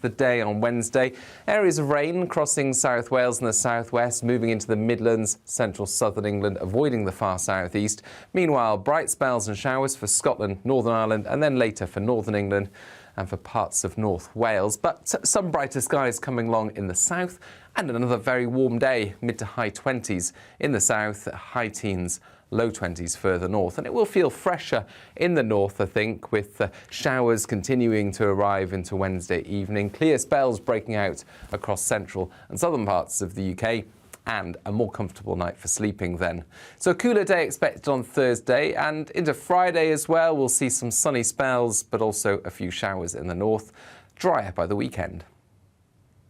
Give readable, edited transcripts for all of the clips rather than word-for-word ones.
The day on Wednesday. Areas of rain crossing South Wales and the southwest, moving into the Midlands, central southern England, avoiding the far southeast. Meanwhile, bright spells and showers for Scotland, Northern Ireland, and then later for Northern England and for parts of North Wales. But some brighter skies coming along in the south, and another very warm day, mid to high 20s in the south, high teens, low 20s further north. And it will feel fresher in the north, I think, with showers continuing to arrive into Wednesday evening, clear spells breaking out across central and southern parts of the UK, and a more comfortable night for sleeping then. So a cooler day expected on Thursday, and into Friday as well. We'll see some sunny spells, but also a few showers in the north. Drier by the weekend.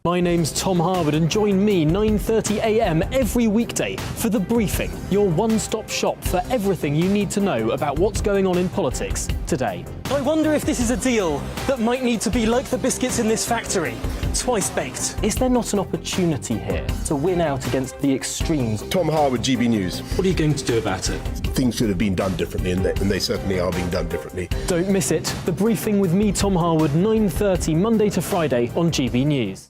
My name's Tom Harwood, and join me 9:30 a.m. every weekday for The Briefing, your one-stop shop for everything you need to know about what's going on in politics today. I wonder if this is a deal that might need to be like the biscuits in this factory, twice baked. Is there not an opportunity here to win out against the extremes? Tom Harwood, GB News. What are you going to do about it? Things should have been done differently, and they certainly are being done differently. Don't miss it. The Briefing with me, Tom Harwood, 9:30 Monday to Friday on GB News.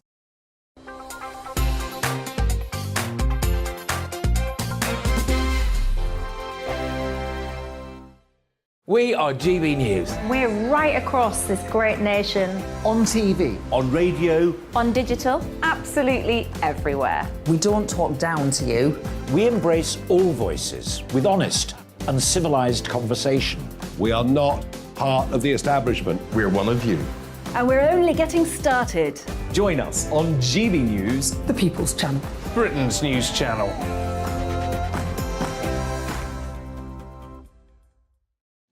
We are GB News. We're right across this great nation. On TV. On radio. On digital. Absolutely everywhere. We don't talk down to you. We embrace all voices with honest and civilised conversation. We are not part of the establishment. We're one of you. And we're only getting started. Join us on GB News, The People's Channel. Britain's news channel.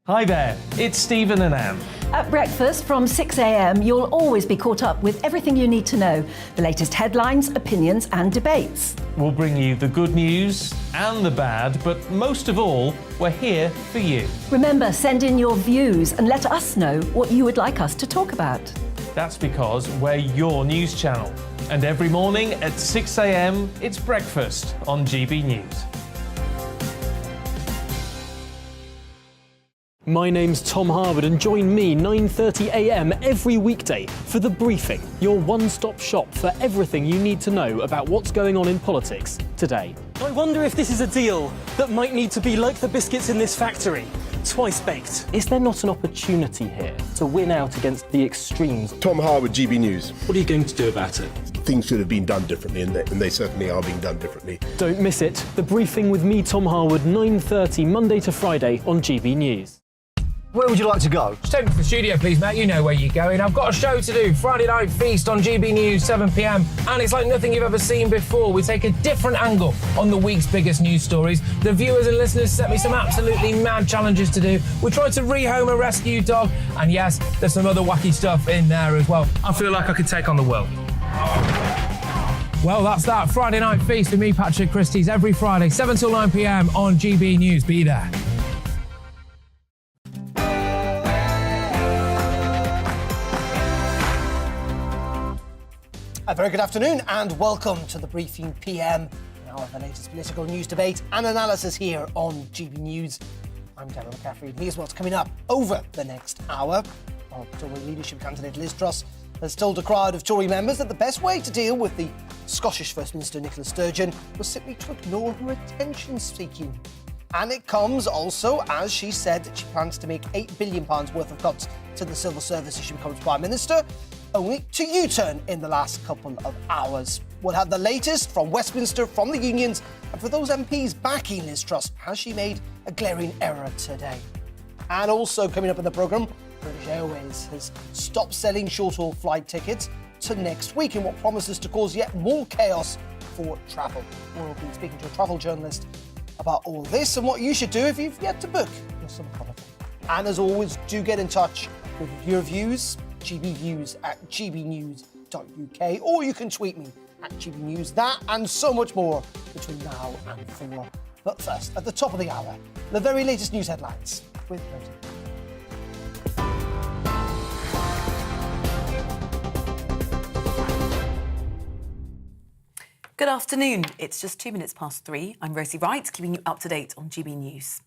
Hi there, it's Stephen and Anne. At breakfast from 6 a.m, you'll always be caught up with everything you need to know, the latest headlines, opinions and debates. We'll bring you the good news and the bad, but most of all, we're here for you. Remember, send in your views and let us know what you would like us to talk about. That's because we're your news channel. And every morning at 6 a.m, it's breakfast on GB News. My name's Tom Harwood, and join me 9:30 a.m. every weekday for The Briefing, your one-stop shop for everything you need to know about what's going on in politics today. I wonder if this is a deal that might need to be like the biscuits in this factory, twice baked. Is there not an opportunity here to win out against the extremes? Tom Harwood, GB News. What are you going to do about it? Things should have been done differently, and they certainly are being done differently. Don't miss it. The Briefing with me, Tom Harwood, 9:30 Monday to Friday on GB News. Where would you like to go? Just take me to the studio, please, mate. You know where you're going. I've got a show to do. Friday Night Feast on GB News, 7 p.m. And it's like nothing you've ever seen before. We take a different angle on the week's biggest news stories. The viewers and listeners set me some absolutely mad challenges to do. We tried to rehome a rescue dog. And yes, there's some other wacky stuff in there as well. I feel like I could take on the world. Well, that's that. Friday Night Feast with me, Patrick Christie's, every Friday, 7 till 9 p.m. on GB News. Be there. A very good afternoon and welcome to the Briefing PM. Now the latest political news, debate and analysis here on GB News. I'm Darren McCaffrey, and here's what's coming up over the next hour. Our Tory leadership candidate Liz Truss has told a crowd of Tory members that the best way to deal with the Scottish First Minister Nicola Sturgeon was simply to ignore her attention-seeking. And it comes also as she said that she plans to make £8 billion worth of cuts to the civil service as she becomes Prime Minister, only to U-turn in the last couple of hours. We'll have the latest from Westminster, from the unions, and for those MPs backing Liz Truss, has she made a glaring error today? And also coming up in the programme, British Airways has stopped selling short-haul flight tickets to next week in what promises to cause yet more chaos for travel. We'll be speaking to a travel journalist about all this and what you should do if you've yet to book your summer holiday. And as always, do get in touch with your views, gbviews@gbnews.uk, or you can tweet me at gbnews. That and so much more between now and 4. But first, at the top of the hour, the very latest news headlines with Rosie. Good afternoon. It's just 2 minutes past 3. I'm Rosie Wright, keeping you up to date on GB News.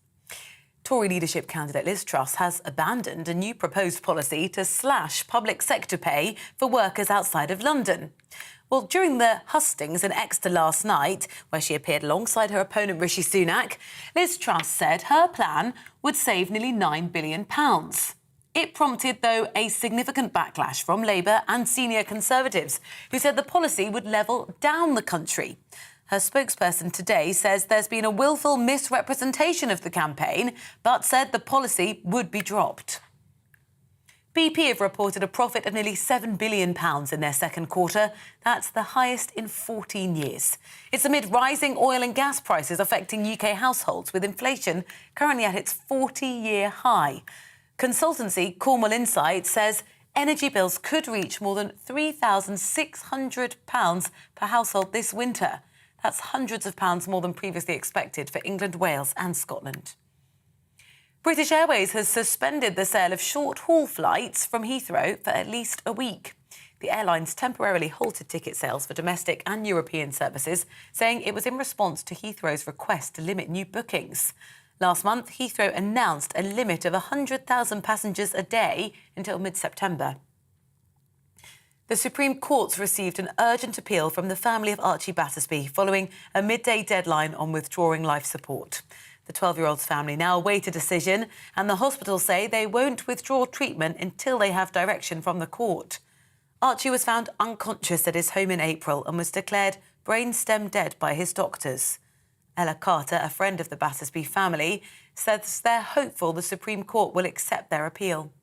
Tory leadership candidate Liz Truss has abandoned a new proposed policy to slash public sector pay for workers outside of London. Well, during the hustings in Exeter last night, where she appeared alongside her opponent Rishi Sunak, Liz Truss said her plan would save nearly £9 billion. It prompted, though, a significant backlash from Labour and senior Conservatives, who said the policy would level down the country. Her spokesperson today says there's been a willful misrepresentation of the campaign, but said the policy would be dropped. BP have reported a profit of nearly £7 billion in their second quarter. That's the highest in 14 years. It's amid rising oil and gas prices affecting UK households, with inflation currently at its 40-year high. Consultancy Cornwall Insight says energy bills could reach more than £3,600 per household this winter. That's hundreds of pounds more than previously expected for England, Wales and Scotland. British Airways has suspended the sale of short-haul flights from Heathrow for at least a week. The airlines temporarily halted ticket sales for domestic and European services, saying it was in response to Heathrow's request to limit new bookings. Last month, Heathrow announced a limit of 100,000 passengers a day until mid-September. The Supreme Court's received an urgent appeal from the family of Archie Battersby following a midday deadline on withdrawing life support. The 12-year-old's family now await a decision, and the hospital say they won't withdraw treatment until they have direction from the court. Archie was found unconscious at his home in April and was declared brainstem dead by his doctors. Ella Carter, a friend of the Battersby family, says they're hopeful the Supreme Court will accept their appeal.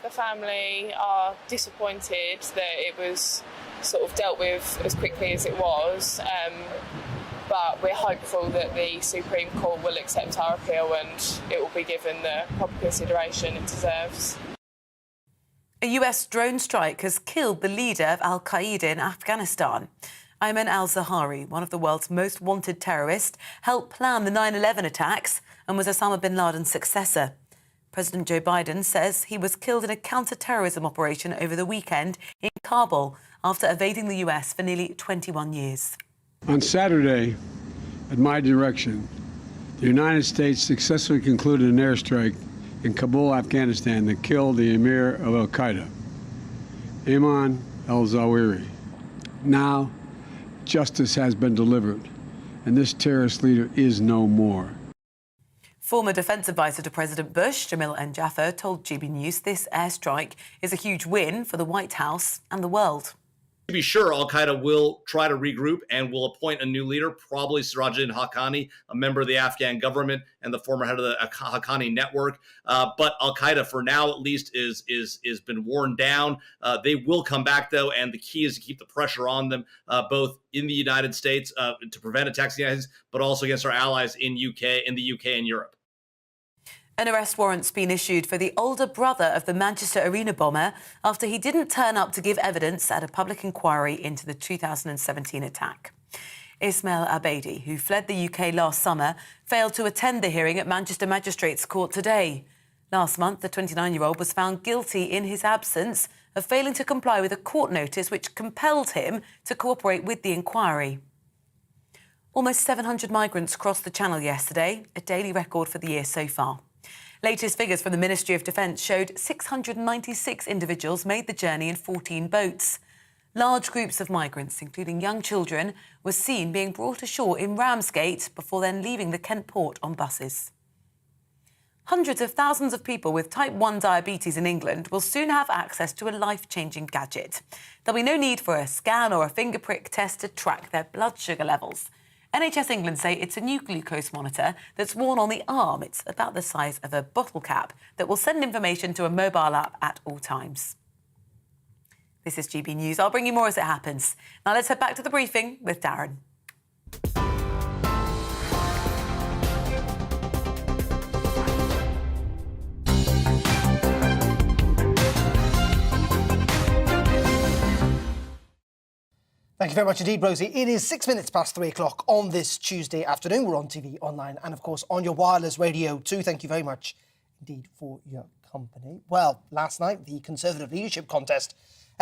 The family are disappointed that it was sort of dealt with as quickly as it was, but we're hopeful that the Supreme Court will accept our appeal and it will be given the proper consideration it deserves. A US drone strike has killed the leader of al-Qaeda in Afghanistan. Ayman al-Zawahiri, one of the world's most wanted terrorists, helped plan the 9/11 attacks and was Osama bin Laden's successor. President Joe Biden says he was killed in a counter-terrorism operation over the weekend in Kabul after evading the US for nearly 21 years. On Saturday, at my direction, the United States successfully concluded an airstrike in Kabul, Afghanistan, that killed the emir of al-Qaeda, Ayman al-Zawahiri. Now, justice has been delivered, and this terrorist leader is no more. Former defence advisor to President Bush, Jamil N. Jaffer, told GB News this airstrike is a huge win for the White House and the world. To be sure, al-Qaeda will try to regroup and will appoint a new leader, probably Sirajuddin Haqqani, a member of the Afghan government and the former head of the Haqqani network. But al-Qaeda, for now at least, is been worn down. They will come back, though, and the key is to keep the pressure on them, both in the United States to prevent attacks in the United States, but also against our allies in the UK and Europe. An arrest warrant's been issued for the older brother of the Manchester Arena bomber after he didn't turn up to give evidence at a public inquiry into the 2017 attack. Ismail Abedi, who fled the UK last summer, failed to attend the hearing at Manchester Magistrates Court today. Last month, the 29-year-old was found guilty in his absence of failing to comply with a court notice which compelled him to cooperate with the inquiry. Almost 700 migrants crossed the Channel yesterday, a daily record for the year so far. Latest figures from the Ministry of Defence showed 696 individuals made the journey in 14 boats. Large groups of migrants, including young children, were seen being brought ashore in Ramsgate before then leaving the Kent port on buses. Hundreds of thousands of people with type 1 diabetes in England will soon have access to a life-changing gadget. There'll be no need for a scan or a finger prick test to track their blood sugar levels. NHS England say it's a new glucose monitor that's worn on the arm. It's about the size of a bottle cap that will send information to a mobile app at all times. This is GB News. I'll bring you more as it happens. Now let's head back to the briefing with Darren. Thank you very much indeed, Rosie. It is 6 minutes past 3 o'clock on this Tuesday afternoon. We're on TV, online, and of course on your wireless radio too. Thank you very much indeed for your company. Well, last night, the Conservative leadership contest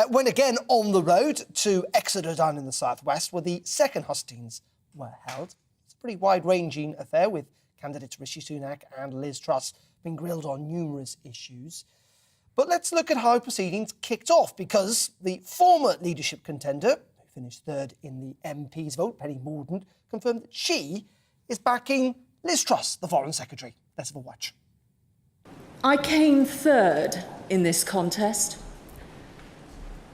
went again on the road to Exeter down in the southwest, where the second hustings were held. It's a pretty wide-ranging affair with Candidates Rishi Sunak and Liz Truss have been grilled on numerous issues. But let's look at how proceedings kicked off, because the former leadership contender, who finished third in the MP's vote, Penny Mordaunt, confirmed that she is backing Liz Truss, the Foreign Secretary. Let's have a watch. I came third in this contest,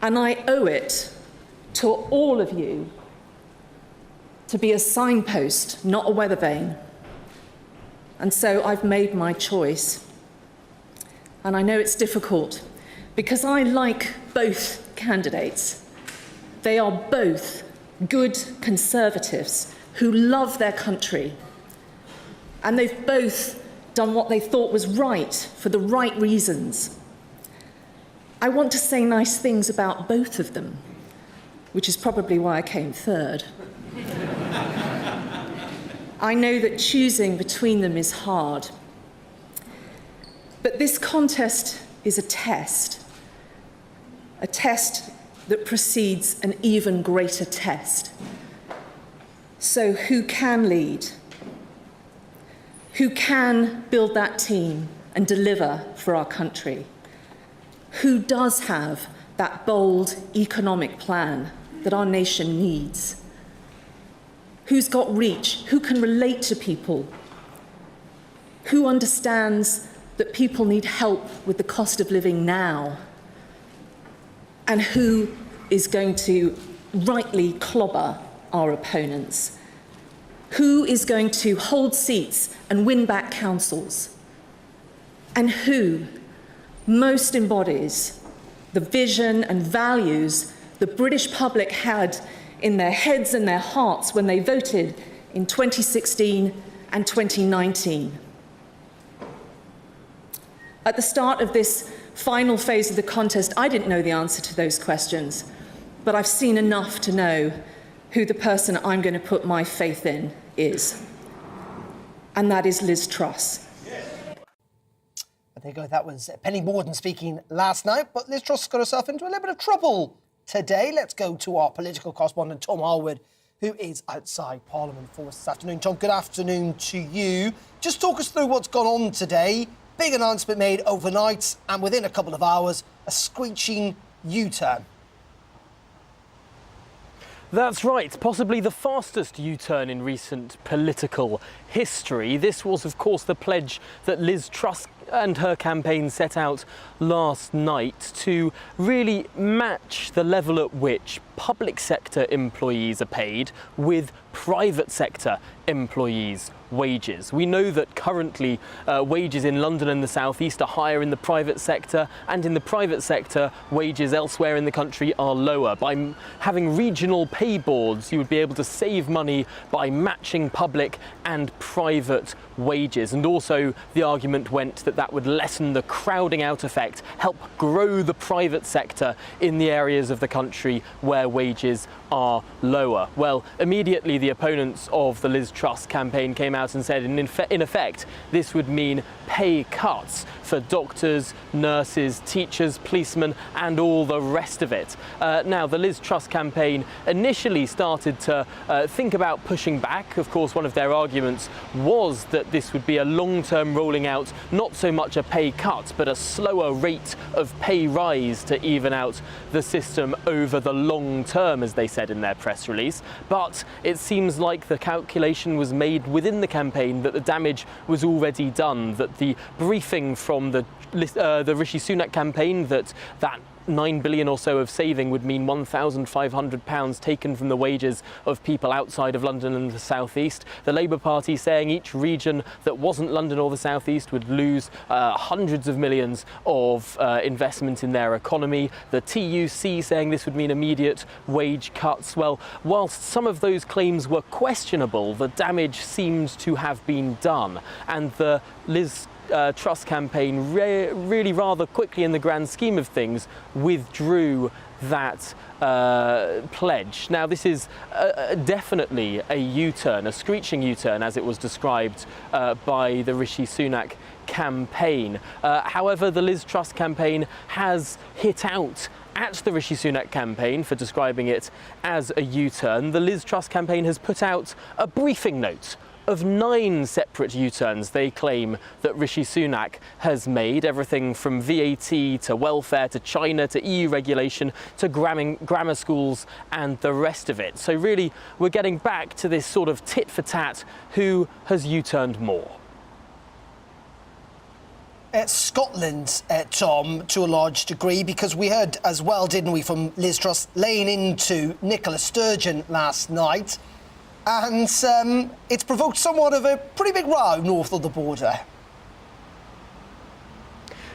and I owe it to all of you to be a signpost, not a weather vane. And so I've made my choice. And I know it's difficult because I like both candidates. They are both good Conservatives who love their country. And they've both done what they thought was right for the right reasons. I want to say nice things about both of them, which is probably why I came third. I know that choosing between them is hard. But this contest is a test that precedes an even greater test. So who can lead? Who can build that team and deliver for our country? Who does have that bold economic plan that our nation needs? Who's got reach? Who can relate to people? Who understands that people need help with the cost of living now? And who is going to rightly clobber our opponents? Who is going to hold seats and win back councils? And who most embodies the vision and values the British public had in their heads and their hearts when they voted in 2016 and 2019? At the start of this final phase of the contest, I didn't know the answer to those questions, but I've seen enough to know who the person I'm going to put my faith in is. And that is Liz Truss. But there you go, that was Penny Mordaunt speaking last night, but Liz Truss got herself into a little bit of trouble today. Let's go to our political correspondent, Tom Harwood, who is outside Parliament for us this afternoon. Tom, good afternoon to you. Just talk us through what's gone on today. Big announcement made overnight, and within a couple of hours, a screeching U-turn. That's right, possibly the fastest U-turn in recent political history. This was, of course, the pledge that Liz Truss and her campaign set out last night to really match the level at which public sector employees are paid with private sector employees' wages. We know that currently wages in London and the South East are higher in the private sector, and in the private sector, wages elsewhere in the country are lower. By having regional pay boards, you would be able to save money by matching public and private wages. And also the argument went that that would lessen the crowding out effect, help grow the private sector in the areas of the country where wages are lower. Well, immediately the opponents of the Liz Truss campaign came out and said, in effect, this would mean pay cuts for doctors, nurses, teachers, policemen, and all the rest of it. Now, the Liz Truss campaign initially started to think about pushing back. Of course, one of their arguments was that this would be a long-term rolling out, not so much a pay cut, but a slower rate of pay rise to even out the system over the long term, as they said in their press release. But it seems like the calculation was made within the campaign that the damage was already done, that the briefing from the Rishi Sunak campaign that 9 billion or so of saving would mean £1,500 taken from the wages of people outside of London and the South East. The Labour Party saying each region that wasn't London or the South East would lose hundreds of millions of investment in their economy. The TUC saying this would mean immediate wage cuts. Well, whilst some of those claims were questionable, the damage seemed to have been done. And the Liz Truss campaign really rather quickly, in the grand scheme of things, withdrew that pledge. Now, this is definitely a U-turn, a screeching U-turn, as it was described by the Rishi Sunak campaign. However, the Liz Truss campaign has hit out at the Rishi Sunak campaign for describing it as a U-turn. The Liz Truss campaign has put out a briefing note of 9 separate U-turns they claim that Rishi Sunak has made, everything from VAT to welfare to China to EU regulation to grammar schools and the rest of it. So really, we're getting back to this sort of tit for tat, who has U-turned more. Scotland, Tom, to a large degree, because we heard as well, didn't we, from Liz Truss laying into Nicola Sturgeon last night. And it's provoked somewhat of a pretty big row north of the border.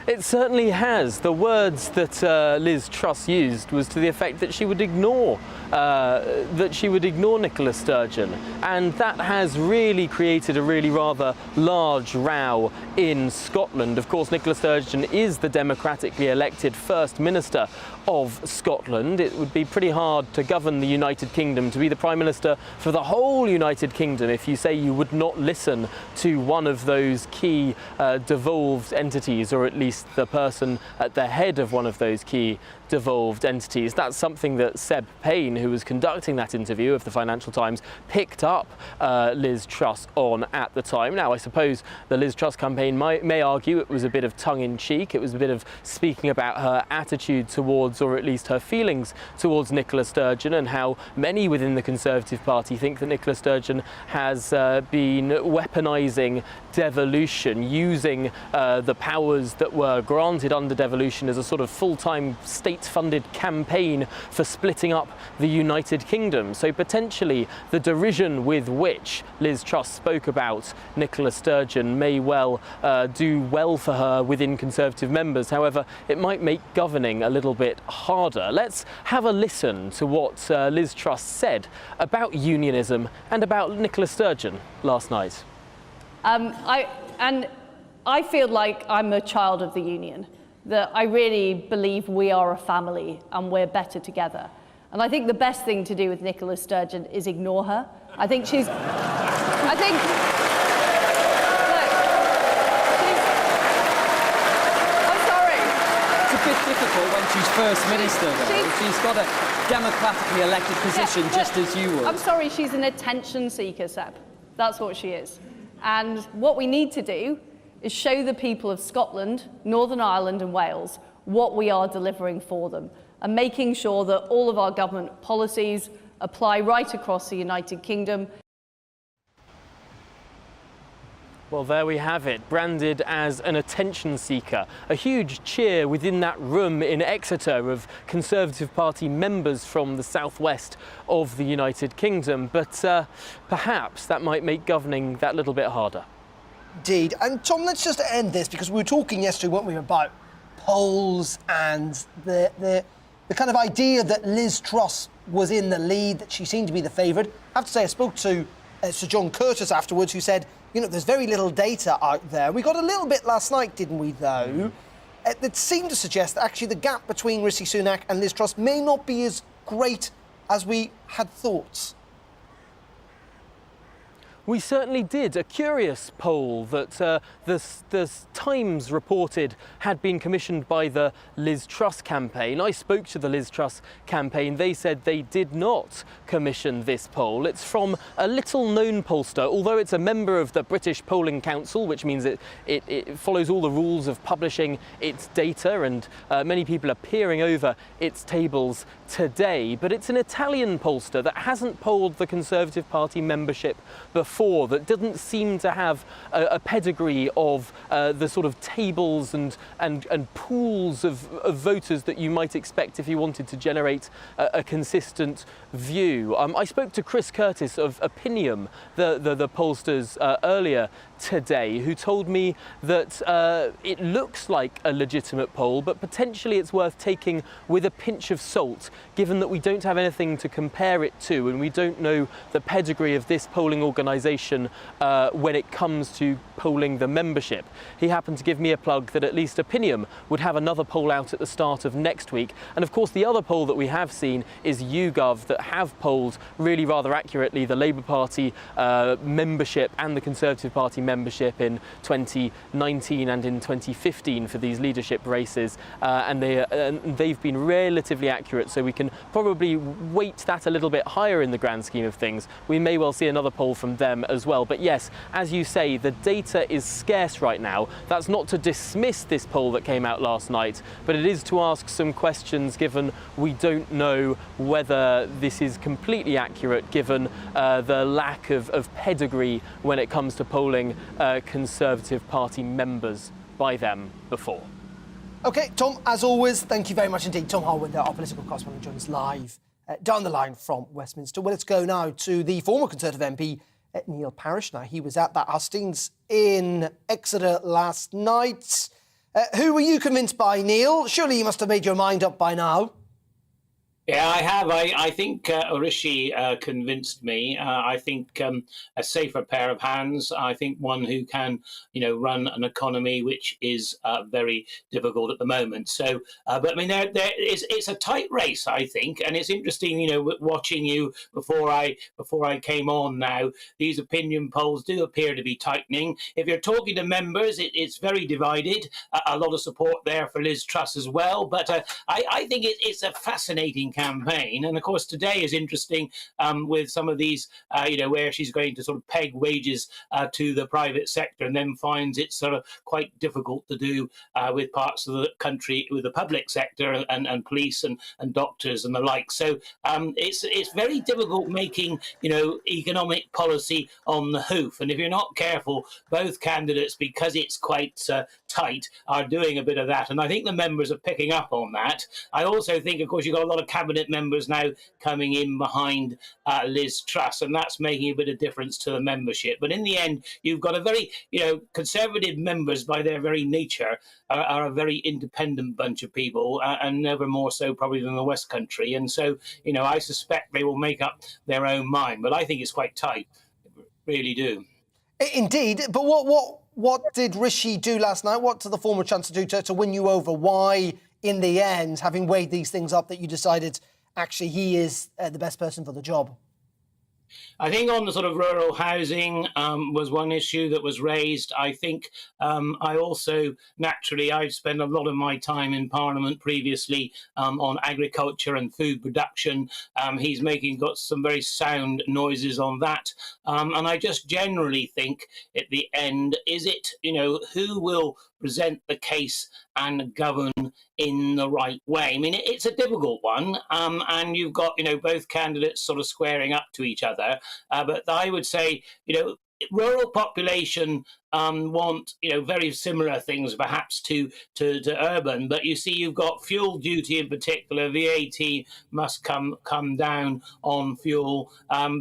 It certainly has. The words that Liz Truss used was to the effect that she would ignore Nicola Sturgeon, and that has really created a really rather large row in Scotland. Of course, Nicola Sturgeon is the democratically elected First Minister of Scotland. It would be pretty hard to govern the United Kingdom, to be the Prime Minister for the whole United Kingdom, if you say you would not listen to one of those key devolved entities, or at least the person at the head of one of those key devolved entities. That's something that Seb Payne, who was conducting that interview of the Financial Times, picked up Liz Truss on at the time. Now, I suppose the Liz Truss campaign may argue it was a bit of tongue-in-cheek. It was a bit of speaking about her attitude towards, or at least her feelings towards, Nicola Sturgeon, and how many within the Conservative Party think that Nicola Sturgeon has been weaponising devolution, using the powers that were granted under devolution as a sort of full-time state-funded campaign for splitting up the United Kingdom. So potentially the derision with which Liz Truss spoke about Nicola Sturgeon may well do well for her within Conservative members. However, it might make governing a little bit harder. Let's have a listen to what Liz Truss said about unionism and about Nicola Sturgeon last night. I feel like I'm a child of the union, that I really believe we are a family and we're better together. And I think the best thing to do with Nicola Sturgeon is ignore her. I think she's... I'm sorry. It's a bit difficult when she's First Minister, though. She's got a democratically elected position, just as you would. I'm sorry, she's an attention seeker, Seb. That's what she is. And what we need to do is show the people of Scotland, Northern Ireland and Wales what we are delivering for them, and making sure that all of our government policies apply right across the United Kingdom. Well, there we have it, branded as an attention seeker. A huge cheer within that room in Exeter of Conservative Party members from the southwest of the United Kingdom. But perhaps that might make governing that little bit harder. Indeed. And Tom, let's just end this, because we were talking yesterday, weren't we, about polls and the kind of idea that Liz Truss was in the lead, that she seemed to be the favourite. I have to say, I spoke to Sir John Curtis afterwards, who said, you know, there's very little data out there. We got a little bit last night, didn't we, though? That seemed to suggest that actually the gap between Rishi Sunak and Liz Truss may not be as great as we had thought. We certainly did. A curious poll that the Times reported had been commissioned by the Liz Truss campaign. I spoke to the Liz Truss campaign. They said they did not commission this poll. It's from a little-known pollster, although it's a member of the British Polling Council, which means it follows all the rules of publishing its data, and many people are peering over its tables today. But it's an Italian pollster that hasn't polled the Conservative Party membership before, that didn't seem to have a pedigree of the sort of tables and pools of voters that you might expect if you wanted to generate a consistent view. I spoke to Chris Curtis of Opinium, the pollsters, earlier today, who told me that it looks like a legitimate poll, but potentially it's worth taking with a pinch of salt, given that we don't have anything to compare it to, and we don't know the pedigree of this polling organisation when it comes to polling the membership. He happened to give me a plug that at least Opinium would have another poll out at the start of next week. And of course, the other poll that we have seen is YouGov, that have polled really rather accurately the Labour Party membership and the Conservative Party membership in 2019 and in 2015 for these leadership races, and they've been relatively accurate, so we can probably weight that a little bit higher in the grand scheme of things. We may well see another poll from them as well. But yes, as you say, the data is scarce right now. That's not to dismiss this poll that came out last night, but it is to ask some questions, given we don't know whether this is completely accurate, given the lack of pedigree when it comes to polling Conservative Party members by them before. OK, Tom, as always, thank you very much indeed. Tom Harwood, our political correspondent, joins us live down the line from Westminster. Well, let's go now to the former Conservative MP, Neil Parish. Now, he was at that hustings in Exeter last night. Who were you convinced by, Neil? Surely you must have made your mind up by now. Yeah, I have. I think Rishi convinced me. I think a safer pair of hands. I think one who can, run an economy which is very difficult at the moment. So, but I mean, it's a tight race, I think, and it's interesting, watching you before I came on. Now, these opinion polls do appear to be tightening. If you're talking to members, it's very divided. A lot of support there for Liz Truss as well. But I think it's a fascinating campaign, and of course today is interesting with some of these where she's going to sort of peg wages to the private sector, and then finds it's sort of quite difficult to do with parts of the country with the public sector and police and doctors and the like. So it's very difficult making economic policy on the hoof, and if you're not careful, both candidates, because it's quite tight, are doing a bit of that, and I think the members are picking up on that. I also think, of course, you've got a lot of cabinet members now coming in behind Liz Truss, and that's making a bit of difference to the membership. But in the end, you've got a very, Conservative members by their very nature are a very independent bunch of people, and never more so probably than the West Country. And so, I suspect they will make up their own mind. But I think it's quite tight, really do. Indeed. But what did Rishi do last night? What did the former Chancellor do to win you over? Why, in the end, having weighed these things up, that you decided actually he is the best person for the job? I think on the sort of rural housing was one issue that was raised. I think I also, naturally, I've spent a lot of my time in Parliament previously on agriculture and food production. He's got some very sound noises on that. And I just generally think at the end, is it, who will present the case and govern in the right way? I mean, it's a difficult one, and you've got, both candidates sort of squaring up to each other. But I would say, rural population want very similar things perhaps to urban, but you see you've got fuel duty in particular. VAT must come down on fuel,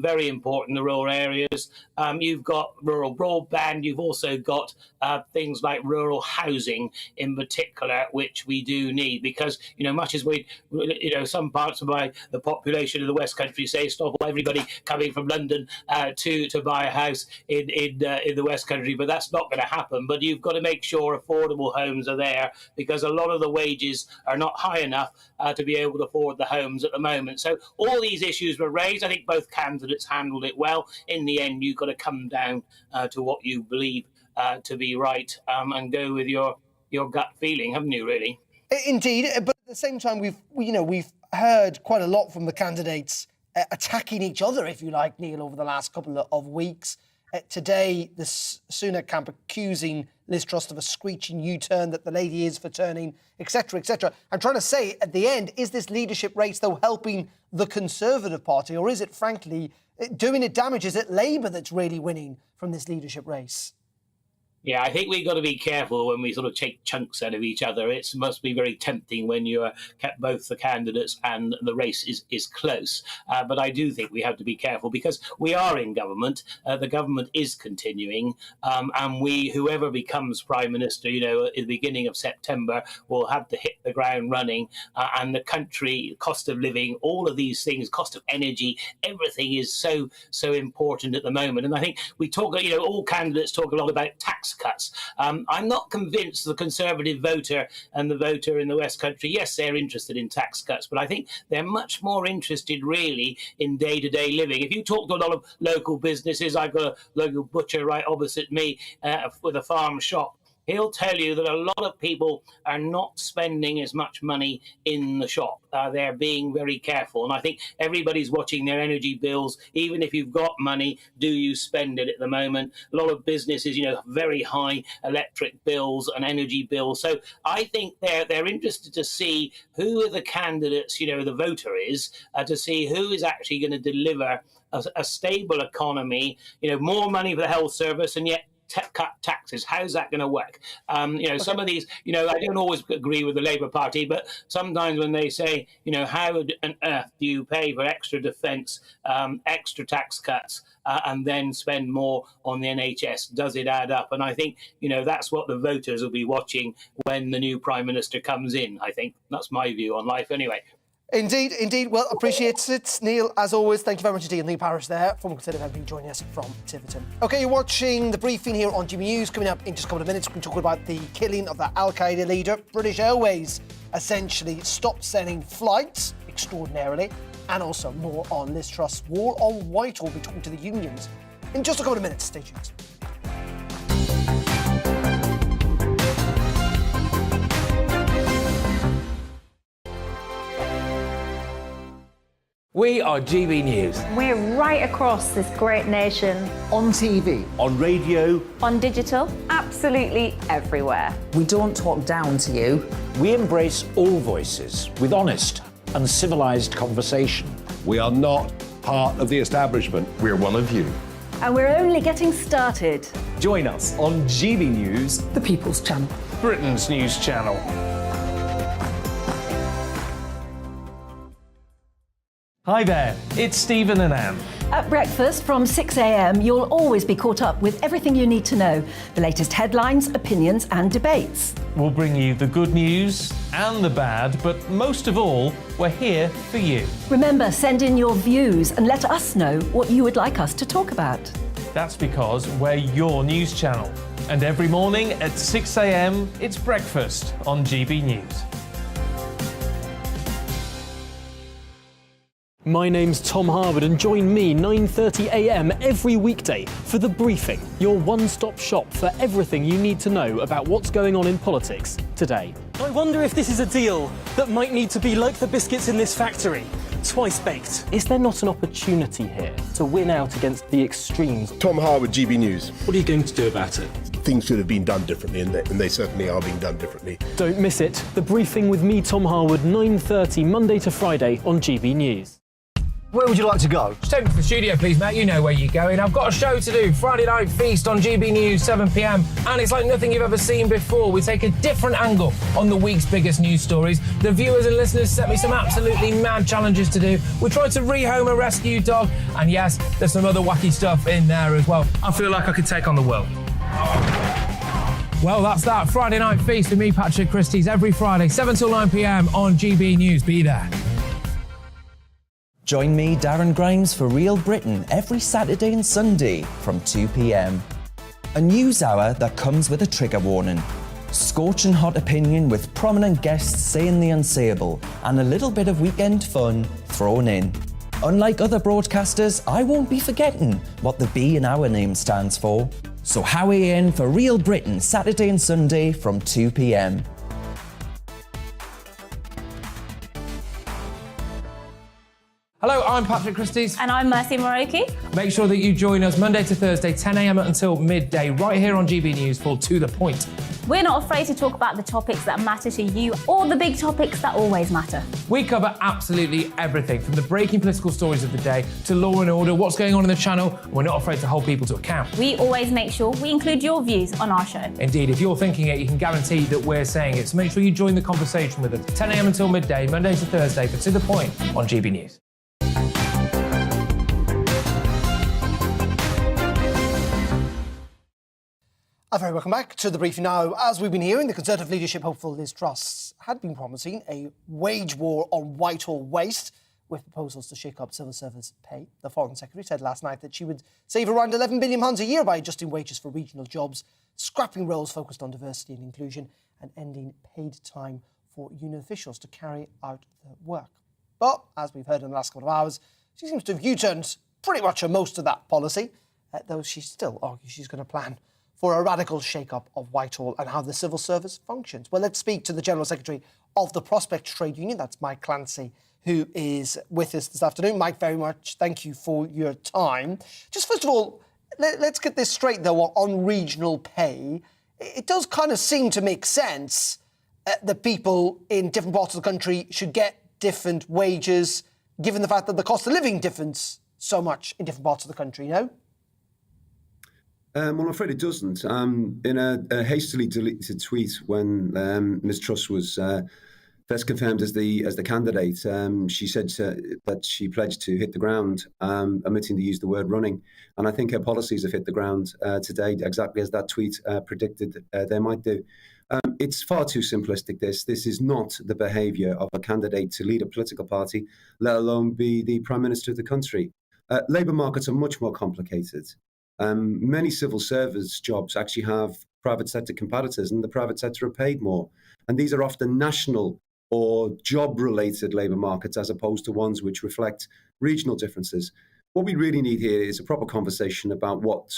very important in the rural areas. You've got rural broadband. You've also got things like rural housing in particular, which we do need, because much as we some parts of the population of the West Country say stop everybody coming from London to buy a house in the West Country, but that's not going to happen. But you've got to make sure affordable homes are there, because a lot of the wages are not high enough to be able to afford the homes at the moment. So all these issues were raised. I think both candidates handled it well. In the end, you've got to come down to what you believe to be right, and go with your gut feeling, haven't you, really? Indeed, but at the same time, we've heard quite a lot from the candidates attacking each other, if you like, Neil, over the last couple of weeks. Today, the Sunak camp accusing Liz Truss of a screeching U-turn that the lady is for turning, etc., etc. I'm trying to say, at the end, is this leadership race, though, helping the Conservative Party, or is it, frankly, doing it damage? Is it Labour that's really winning from this leadership race? Yeah, I think we've got to be careful when we sort of take chunks out of each other. It must be very tempting when you're both the candidates and the race is close. But I do think we have to be careful, because we are in government. The government is continuing, and whoever becomes Prime Minister, at the beginning of September, will have to hit the ground running. And the country, cost of living, all of these things, cost of energy, everything is so important at the moment. And I think we talk, all candidates talk a lot about tax tax cuts. I'm not convinced the Conservative voter and the voter in the West Country, yes, they're interested in tax cuts, but I think they're much more interested really in day-to-day living. If you talk to a lot of local businesses, I've got a local butcher right opposite me with a farm shop, he'll tell you that a lot of people are not spending as much money in the shop. They're being very careful. And I think everybody's watching their energy bills. Even if you've got money, do you spend it at the moment? A lot of businesses, very high electric bills and energy bills. So I think they're interested to see who are the candidates, the voter is, to see who is actually going to deliver a stable economy, more money for the health service, and yet cut taxes. How's that going to work? Some of these, I don't always agree with the Labour Party, but sometimes when they say, how on earth do you pay for extra defence, extra tax cuts, and then spend more on the NHS? Does it add up? And I think, that's what the voters will be watching when the new Prime Minister comes in. I think that's my view on life anyway. Indeed. Well, appreciate it. Neil, as always, thank you very much indeed. Neil Parish there, former Conservative MP, joining us from Tiverton. OK, you're watching The Briefing here on GBNews. Coming up in just a couple of minutes, we're going to talk about the killing of the Al-Qaeda leader. British Airways essentially stopped sending flights extraordinarily, and also more on Liz Truss's war on Whitehall. We'll be talking to the unions in just a couple of minutes. Stay tuned. We are GB News. We're right across this great nation. On TV. On radio. On digital. Absolutely everywhere. We don't talk down to you. We embrace all voices with honest and civilised conversation. We are not part of the establishment. We're one of you. And we're only getting started. Join us on GB News, The People's Channel. Britain's news channel. Hi there, it's Stephen and Anne. At breakfast from 6 a.m, you'll always be caught up with everything you need to know, the latest headlines, opinions and debates. We'll bring you the good news and the bad, but most of all, we're here for you. Remember, send in your views and let us know what you would like us to talk about. That's because we're your news channel. And every morning at 6 a.m, it's breakfast on GB News. My name's Tom Harwood and join me 9:30 a.m. every weekday for The Briefing, your one-stop shop for everything you need to know about what's going on in politics today. I wonder if this is a deal that might need to be like the biscuits in this factory, twice baked. Is there not an opportunity here to win out against the extremes? Tom Harwood, GB News. What are you going to do about it? Things should have been done differently, and they certainly are being done differently. Don't miss it. The Briefing with me, Tom Harwood, 9:30 Monday to Friday on GB News. Where would you like to go? Just take me to the studio, please, mate. You know where you're going. I've got a show to do. Friday Night Feast on GB News, 7 p.m. And it's like nothing you've ever seen before. We take a different angle on the week's biggest news stories. The viewers and listeners set me some absolutely mad challenges to do. We tried to rehome a rescue dog. And yes, there's some other wacky stuff in there as well. I feel like I could take on the world. Well, that's that. Friday Night Feast with me, Patrick Christie's, every Friday, 7 till 9 p.m. on GB News. Be there. Join me, Darren Grimes, for Real Britain every Saturday and Sunday from 2 p.m. A news hour that comes with a trigger warning. Scorching hot opinion with prominent guests saying the unsayable and a little bit of weekend fun thrown in. Unlike other broadcasters, I won't be forgetting what the B in our name stands for. So howie in for Real Britain Saturday and Sunday from 2 p.m. Hello, I'm Patrick Christie's. And I'm Mercy Moroki. Make sure that you join us Monday to Thursday, 10 a.m. until midday, right here on GB News for To The Point. We're not afraid to talk about the topics that matter to you or the big topics that always matter. We cover absolutely everything, from the breaking political stories of the day to law and order, what's going on in the channel. We're not afraid to hold people to account. We always make sure we include your views on our show. Indeed, if you're thinking it, you can guarantee that we're saying it. So make sure you join the conversation with us, 10 a.m. until midday, Monday to Thursday, for To The Point on GB News. A very welcome back to The Briefing now. As we've been hearing, the Conservative leadership hopeful Liz Truss had been promising a wage war on Whitehall waste, with proposals to shake up civil service pay. The Foreign Secretary said last night that she would save around £11 billion a year by adjusting wages for regional jobs, scrapping roles focused on diversity and inclusion, and ending paid time for union officials to carry out their work. But, as we've heard in the last couple of hours, she seems to have U-turned pretty much on most of that policy, though she still argues she's going to plan for a radical shake-up of Whitehall and how the civil service functions. Well, let's speak to the General Secretary of the Prospect Trade Union, that's Mike Clancy, who is with us this afternoon. Mike, very much thank you for your time. Just first of all, let's get this straight, though, on regional pay. It does kind of seem to make sense that people in different parts of the country should get different wages, given the fact that the cost of living differs so much in different parts of the country, no? Well, I'm afraid it doesn't. In a hastily deleted tweet when Ms Truss was first confirmed as the candidate, she said that she pledged to hit the ground, omitting to use the word running. And I think her policies have hit the ground today, exactly as that tweet predicted they might do. It's far too simplistic, this. This is not the behaviour of a candidate to lead a political party, let alone be the Prime Minister of the country. Labour markets are much more complicated. Many civil service jobs actually have private sector competitors, and the private sector are paid more. And these are often national or job-related labour markets as opposed to ones which reflect regional differences. What we really need here is a proper conversation about what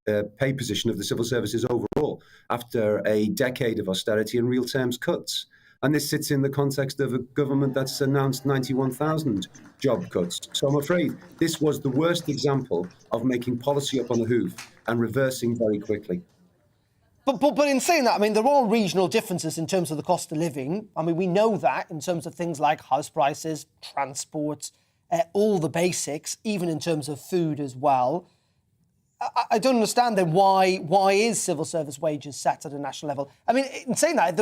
the pay position of the civil service is overall after a decade of austerity and real terms cuts. And this sits in the context of a government that's announced 91,000 job cuts. So I'm afraid this was the worst example of making policy up on the hoof and reversing very quickly. But in saying that, I mean, there are regional differences in terms of the cost of living. I mean, we know that in terms of things like house prices, transport, all the basics, even in terms of food as well. I don't understand then why is civil service wages set at a national level? I mean, in saying that, if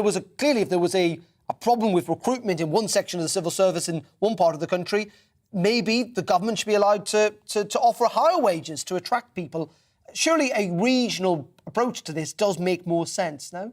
there was a problem with recruitment in one section of the civil service in one part of the country, maybe the government should be allowed to offer higher wages to attract people. Surely a regional approach to this does make more sense, no?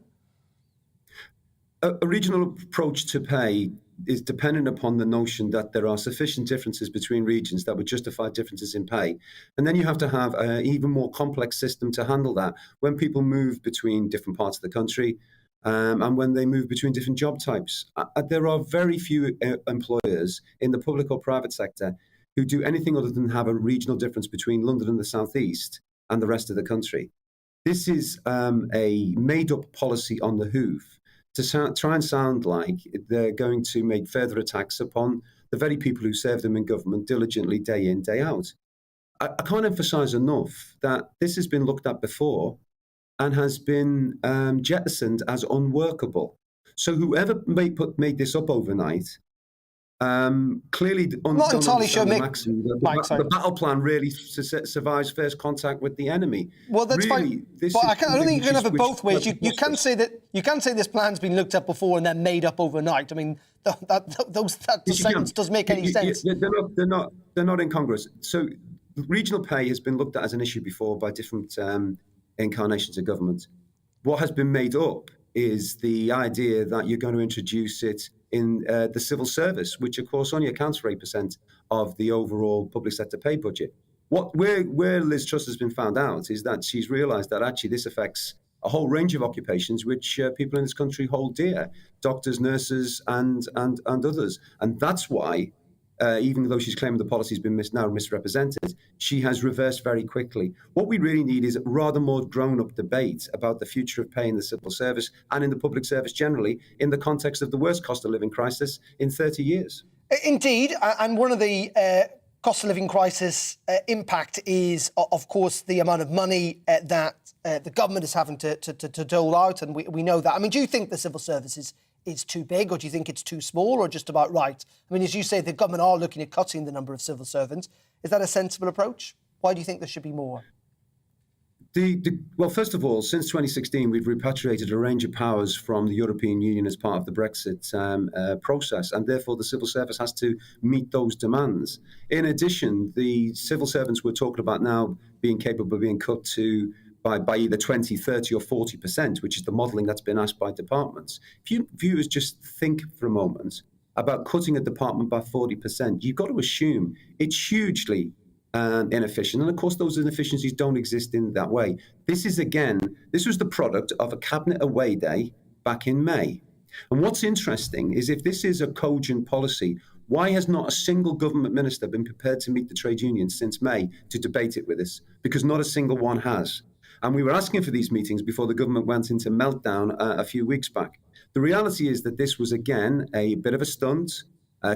A regional approach to pay is dependent upon the notion that there are sufficient differences between regions that would justify differences in pay. And then you have to have an even more complex system to handle that when people move between different parts of the country and when they move between different job types. There are very few employers in the public or private sector who do anything other than have a regional difference between London and the South East and the rest of the country. This is a made-up policy on the hoof to try and sound like they're going to make further attacks upon the very people who serve them in government diligently day in, day out. I can't emphasise enough that this has been looked at before and has been jettisoned as unworkable. So whoever made this up overnight clearly not entirely sure. The battle plan really survives first contact with the enemy. Well, that's really, fine. But I don't think you can have it both ways. You can say this plan's been looked at before and then made up overnight. I mean, that sentence doesn't make any sense. They're not incongruous. So regional pay has been looked at as an issue before by different incarnations of government. What has been made up is the idea that you're going to introduce it in the civil service, which of course only accounts for 8% of the overall public sector pay budget. Where Liz Truss has been found out is that she's realised that actually this affects a whole range of occupations which people in this country hold dear, doctors, nurses, and others. And that's why, even though she's claiming the policy's been now misrepresented, she has reversed very quickly. What we really need is a rather more grown-up debate about the future of pay in the civil service and in the public service generally in the context of the worst cost of living crisis in 30 years. Indeed, and one of the cost of living crisis impact is, of course, the amount of money that the government is having to dole out, and we know that. I mean, do you think the civil service is too big, or do you think it's too small, or just about right? I mean, as you say, the government are looking at cutting the number of civil servants. Is that a sensible approach? Why do you think there should be more? Well, first of all, since 2016, we've repatriated a range of powers from the European Union as part of the Brexit process, and therefore the civil service has to meet those demands. In addition, the civil servants we're talking about now being capable of being cut to by either 20, 30 or 40%, which is the modelling that's been asked by departments. If you just think for a moment about cutting a department by 40%, you've got to assume it's hugely inefficient. And of course, those inefficiencies don't exist in that way. This was the product of a cabinet away day back in May. And what's interesting is if this is a cogent policy, why has not a single government minister been prepared to meet the trade unions since May to debate it with us? Because not a single one has. And we were asking for these meetings before the government went into meltdown a few weeks back. The reality is that this was, again, a bit of a stunt.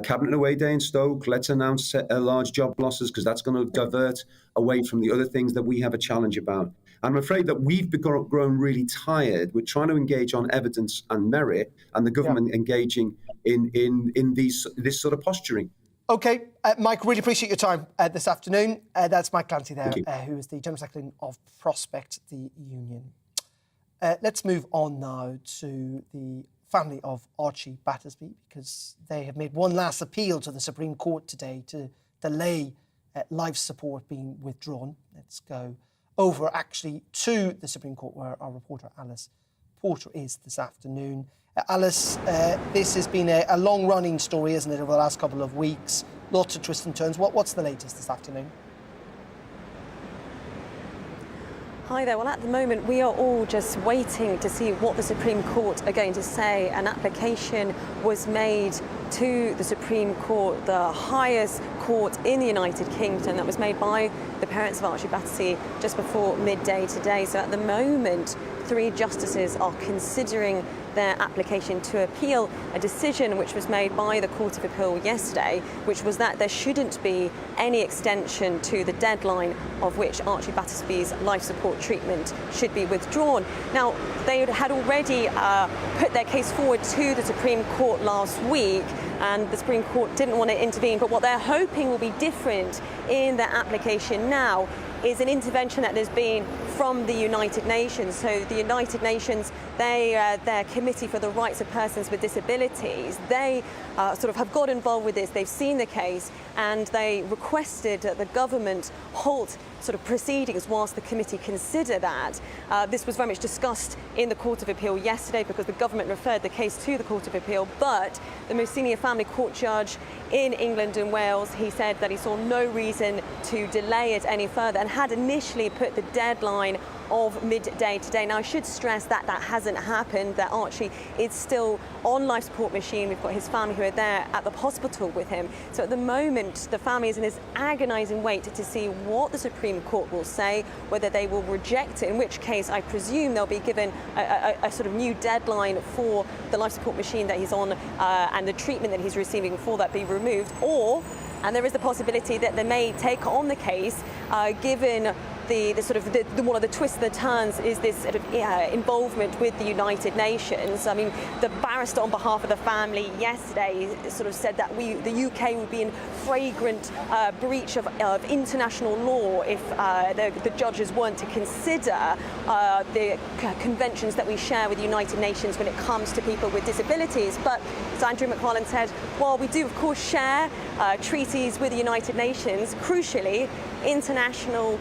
Cabinet away day in Stoke, let's announce large job losses because that's going to divert away from the other things that we have a challenge about. I'm afraid that we've grown really tired. We're trying to engage on evidence and merit, and the government engaging in this sort of posturing. OK, Mike, really appreciate your time this afternoon. That's Mike Clancy there, who is the General Secretary of Prospect, the union. Let's move on now to the family of Archie Battersby, because they have made one last appeal to the Supreme Court today to delay life support being withdrawn. Let's go over actually to the Supreme Court, where our reporter Alice Porter is this afternoon. Alice, this has been a long-running story, isn't it, over the last couple of weeks? Lots of twists and turns. What's the latest this afternoon? Hi there. Well, at the moment, we are all just waiting to see what the Supreme Court are going to say. An application was made to the Supreme Court, the highest court in the United Kingdom, that was made by the parents of Archie Battersby just before midday today. So at the moment, 3 justices are considering their application to appeal a decision which was made by the Court of Appeal yesterday, which was that there shouldn't be any extension to the deadline of which Archie Battersby's life support treatment should be withdrawn. Now, they had already put their case forward to the Supreme Court last week, and the Supreme Court didn't want to intervene, but what they're hoping will be different in their application now is an intervention that there's been from the United Nations. So the United Nations, their Committee for the Rights of Persons with Disabilities, they sort of have got involved with this. They've seen the case and they requested that the government halt sort of proceedings whilst the committee consider that. This was very much discussed in the Court of Appeal yesterday because the government referred the case to the Court of Appeal, but the most senior family court judge in England and Wales, he said that he saw no reason to delay it any further and had initially put the deadline of midday today. Now, I should stress that that hasn't happened, that Archie is still on life support machine. We've got his family who are there at the hospital with him. So at the moment, the family is in this agonising wait to see what the Supreme Court will say, whether they will reject it, in which case I presume they'll be given a sort of new deadline for the life support machine that he's on and the treatment that he's receiving for that be removed, or, and there is the possibility that they may take on the case given one of the twists and the turns is this sort of involvement with the United Nations. I mean, the barrister on behalf of the family yesterday sort of said that the UK would be in flagrant breach of international law if the judges weren't to consider the conventions that we share with the United Nations when it comes to people with disabilities. But as Andrew McCartland said, while we do of course share treaties with the United Nations, crucially, international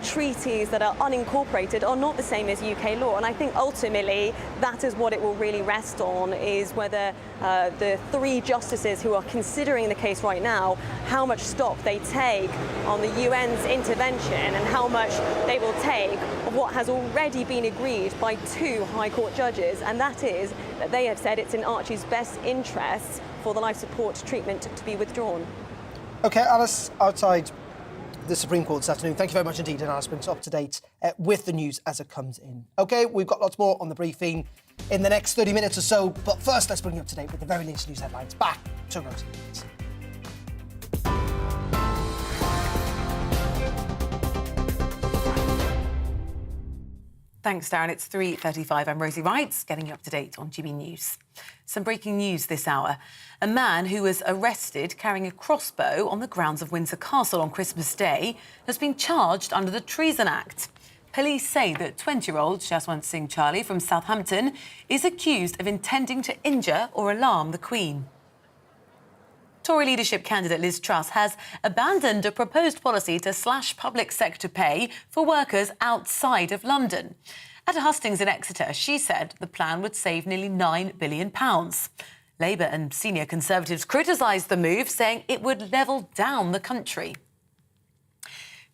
treaties that are unincorporated are not the same as UK law. And I think ultimately that is what it will really rest on, is whether the 3 justices who are considering the case right now, how much stock they take on the UN's intervention and how much they will take of what has already been agreed by 2 High Court judges. And that is that they have said it's in Archie's best interests for the life support treatment to be withdrawn. OK, Alice, outside the Supreme Court this afternoon. Thank you very much indeed, and Alice brings up to date with the news as it comes in. OK, we've got lots more on the briefing in the next 30 minutes or so, but first let's bring you up to date with the very latest news headlines. Back to Rosie. Thanks, Darren. It's 3:35. I'm Rosie Wright, getting you up to date on GB News. Some breaking news this hour. A man who was arrested carrying a crossbow on the grounds of Windsor Castle on Christmas Day has been charged under the Treason Act. Police say that 20-year-old Jaswant Singh Charlie from Southampton is accused of intending to injure or alarm the Queen. Tory leadership candidate Liz Truss has abandoned a proposed policy to slash public sector pay for workers outside of London. At a hustings in Exeter, she said the plan would save nearly £9 billion. Labour and senior Conservatives criticised the move, saying it would level down the country.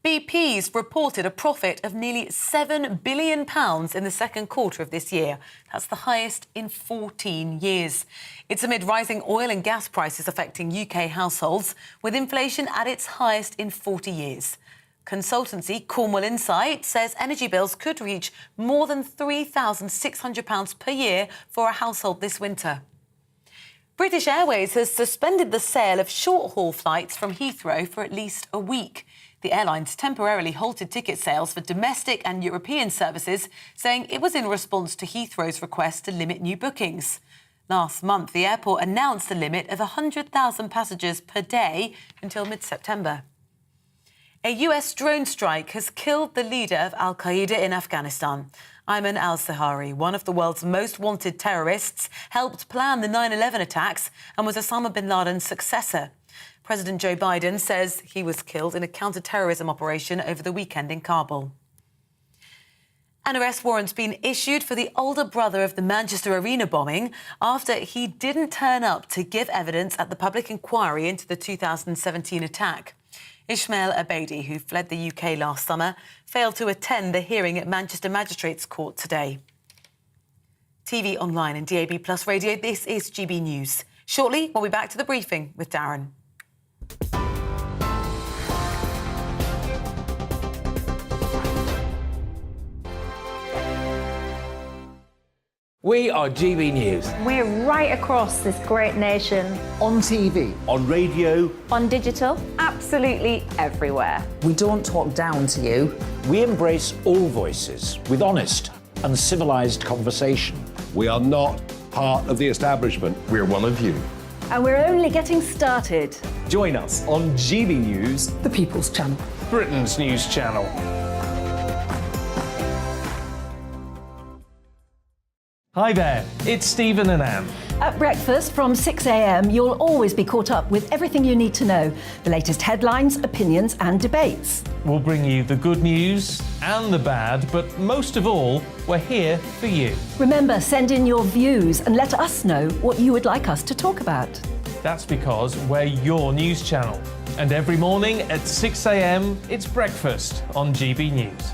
BP's reported a profit of nearly £7 billion in the second quarter of this year. That's the highest in 14 years. It's amid rising oil and gas prices affecting UK households, with inflation at its highest in 40 years. Consultancy Cornwall Insight says energy bills could reach more than £3,600 per year for a household this winter. British Airways has suspended the sale of short-haul flights from Heathrow for at least a week. The airlines temporarily halted ticket sales for domestic and European services, saying it was in response to Heathrow's request to limit new bookings. Last month, the airport announced a limit of 100,000 passengers per day until mid-September. A US drone strike has killed the leader of al-Qaeda in Afghanistan. Ayman al-Zawahiri, one of the world's most wanted terrorists, helped plan the 9/11 attacks and was Osama bin Laden's successor. President Joe Biden says he was killed in a counter-terrorism operation over the weekend in Kabul. An arrest warrant's been issued for the older brother of the Manchester Arena bombing after he didn't turn up to give evidence at the public inquiry into the 2017 attack. Ismail Abedi, who fled the UK last summer, failed to attend the hearing at Manchester Magistrates Court today. TV, online and DAB+ radio, this is GB News. Shortly, we'll be back to the briefing with Darren. We are GB News. We're right across this great nation. On TV. On radio. On digital. Absolutely everywhere. We don't talk down to you. We embrace all voices with honest and civilised conversation. We are not part of the establishment. We're one of you. And we're only getting started. Join us on GB News, The People's Channel. Britain's news channel. Hi there, it's Stephen and Anne. At breakfast from 6 a.m, you'll always be caught up with everything you need to know, the latest headlines, opinions and debates. We'll bring you the good news and the bad, but most of all, we're here for you. Remember, send in your views and let us know what you would like us to talk about. That's because we're your news channel. And every morning at 6 a.m, it's breakfast on GB News.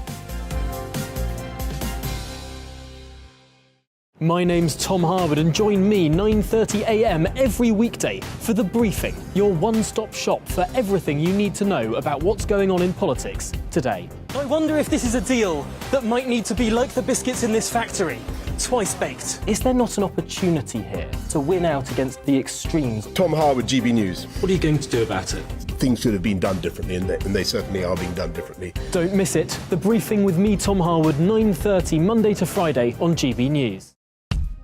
My name's Tom Harwood and join me 9:30 a.m. every weekday for The Briefing, your one-stop shop for everything you need to know about what's going on in politics today. I wonder if this is a deal that might need to be like the biscuits in this factory, twice baked. Is there not an opportunity here to win out against the extremes? Tom Harwood, GB News. What are you going to do about it? Things should have been done differently, and they certainly are being done differently. Don't miss it. The Briefing with me, Tom Harwood, 9:30 Monday to Friday on GB News.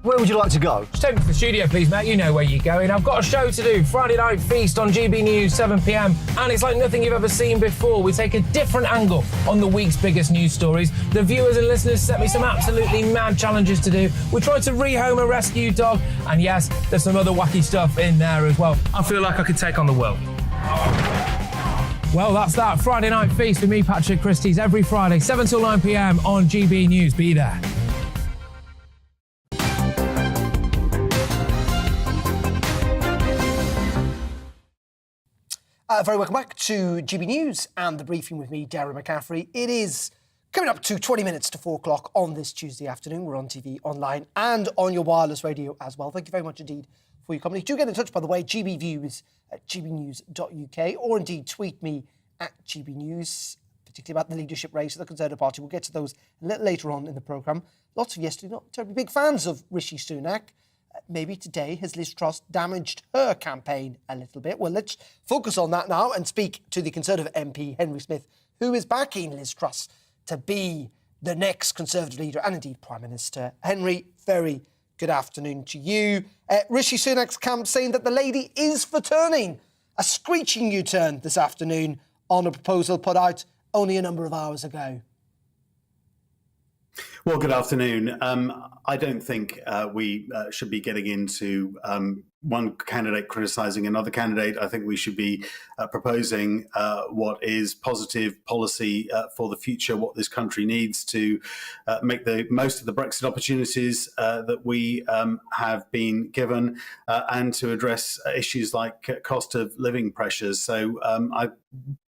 Where would you like to go? Just take me to the studio, please, mate. You know where you're going. I've got a show to do. Friday Night Feast on GB News, 7 p.m. And it's like nothing you've ever seen before. We take a different angle on the week's biggest news stories. The viewers and listeners set me some absolutely mad challenges to do. We tried to rehome a rescue dog. And yes, there's some other wacky stuff in there as well. I feel like I could take on the world. Well, that's that. Friday Night Feast with me, Patrick Christie's, every Friday, 7 till 9 p.m. on GB News. Be there. Very welcome back to GB News and The Briefing with me, Darren McCaffrey. It is coming up to 20 minutes to 4 o'clock on this Tuesday afternoon. We're on TV, online and on your wireless radio as well. Thank you very much indeed for your company. Do get in touch, by the way. GB Views at gbnews.uk, or indeed tweet me at GB News, particularly about the leadership race of the Conservative Party. We'll get to those a little later on in the programme. Lots of yesterday not terribly big fans of Rishi Sunak. Maybe today has Liz Truss damaged her campaign a little bit? Well, let's focus on that now and speak to the Conservative MP, Henry Smith, who is backing Liz Truss to be the next Conservative leader and indeed Prime Minister. Henry, very good afternoon to you. Rishi Sunak's camp saying that the lady is for turning. A screeching U-turn this afternoon on a proposal put out only a number of hours ago. Well, good afternoon. I don't think we should be getting into one candidate criticising another candidate. I think we should be proposing what is positive policy for the future, what this country needs to make the most of the Brexit opportunities that we have been given and to address issues like cost of living pressures. So I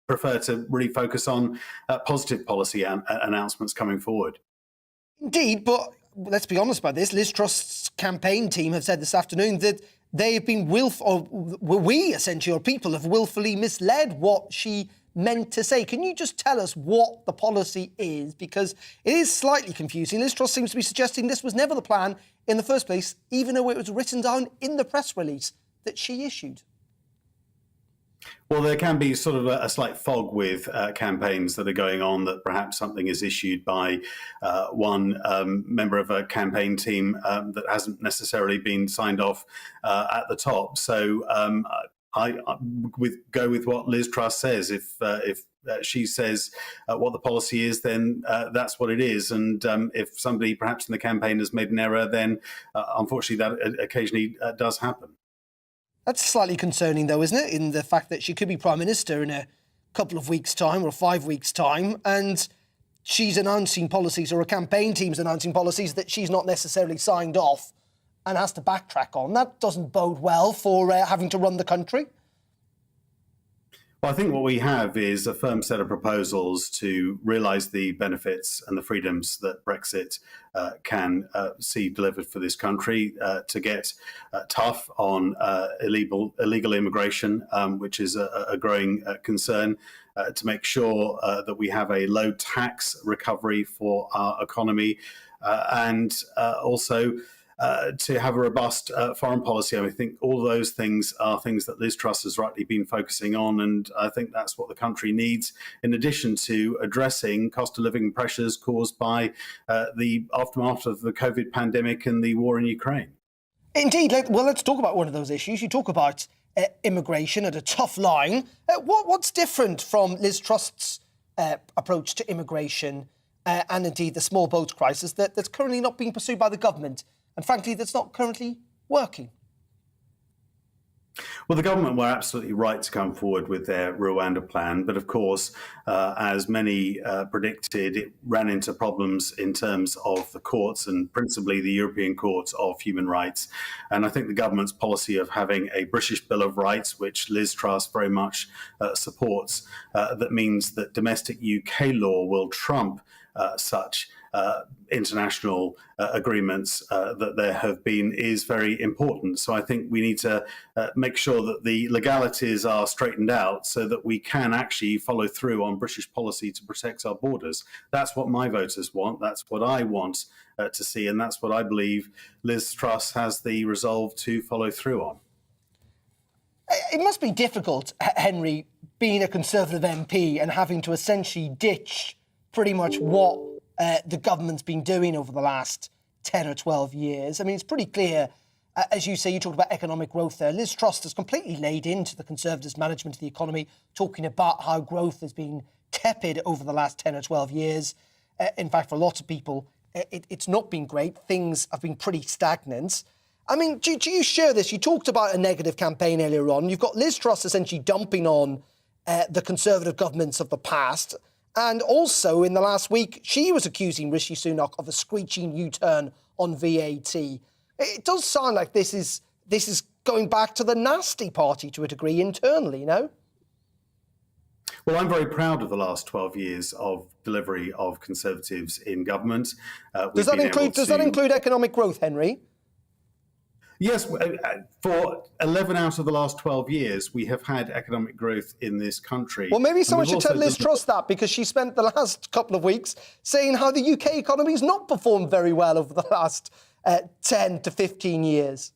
prefer to really focus on positive policy announcements coming forward. Indeed, but let's be honest about this. Liz Truss's campaign team have said this afternoon that they have been we essentially, or people have willfully misled what she meant to say. Can you just tell us what the policy is? Because it is slightly confusing. Liz Truss seems to be suggesting this was never the plan in the first place, even though it was written down in the press release that she issued. Well, there can be sort of a slight fog with campaigns that are going on, that perhaps something is issued by one member of a campaign team that hasn't necessarily been signed off at the top. So I go with what Liz Truss says. If she says what the policy is, then that's what it is. And if somebody perhaps in the campaign has made an error, then unfortunately that occasionally does happen. That's slightly concerning, though, isn't it? In the fact that she could be Prime Minister in a couple of weeks' time or 5 weeks' time, and she's announcing policies, or a campaign team's announcing policies that she's not necessarily signed off and has to backtrack on. That doesn't bode well for having to run the country. Well, I think what we have is a firm set of proposals to realise the benefits and the freedoms that Brexit can see delivered for this country, to get tough on illegal immigration, which is a growing concern, to make sure that we have a low tax recovery for our economy, and also to have a robust foreign policy. I think all of those things are things that Liz Truss has rightly been focusing on, and I think that's what the country needs, in addition to addressing cost of living pressures caused by the aftermath of the COVID pandemic and the war in Ukraine. Indeed. Well, let's talk about one of those issues. You talk about immigration at a tough line. What's different from Liz Truss's approach to immigration and indeed the small boats crisis that's currently not being pursued by the government? And frankly, that's not currently working. Well, the government were absolutely right to come forward with their Rwanda plan. But of course, as many predicted, it ran into problems in terms of the courts, and principally the European Court of Human Rights. And I think the government's policy of having a British Bill of Rights, which Liz Truss very much supports, that means that domestic UK law will trump such international agreements that there have been, is very important. So I think we need to make sure that the legalities are straightened out so that we can actually follow through on British policy to protect our borders. That's what my voters want. That's what I want to see. And that's what I believe Liz Truss has the resolve to follow through on. It must be difficult, Henry, being a Conservative MP and having to essentially ditch pretty much what the government's been doing over the last 10 or 12 years. I mean, it's pretty clear, as you say, you talked about economic growth there. Liz Truss has completely laid into the Conservatives' management of the economy, talking about how growth has been tepid over the last 10 or 12 years. In fact, for lots of people, it's not been great. Things have been pretty stagnant. I mean, do you share this? You talked about a negative campaign earlier on. You've got Liz Truss essentially dumping on the Conservative governments of the past. And also, in the last week, she was accusing Rishi Sunak of a screeching U-turn on VAT. It does sound like this is going back to the nasty party to a degree internally, no? Well, I'm very proud of the last 12 years of delivery of Conservatives in government. Does that include economic growth, Henry? Yes, for 11 out of the last 12 years, we have had economic growth in this country. Well, maybe someone should tell Liz Truss that, because she spent the last couple of weeks saying how the UK economy has not performed very well over the last 10 to 15 years.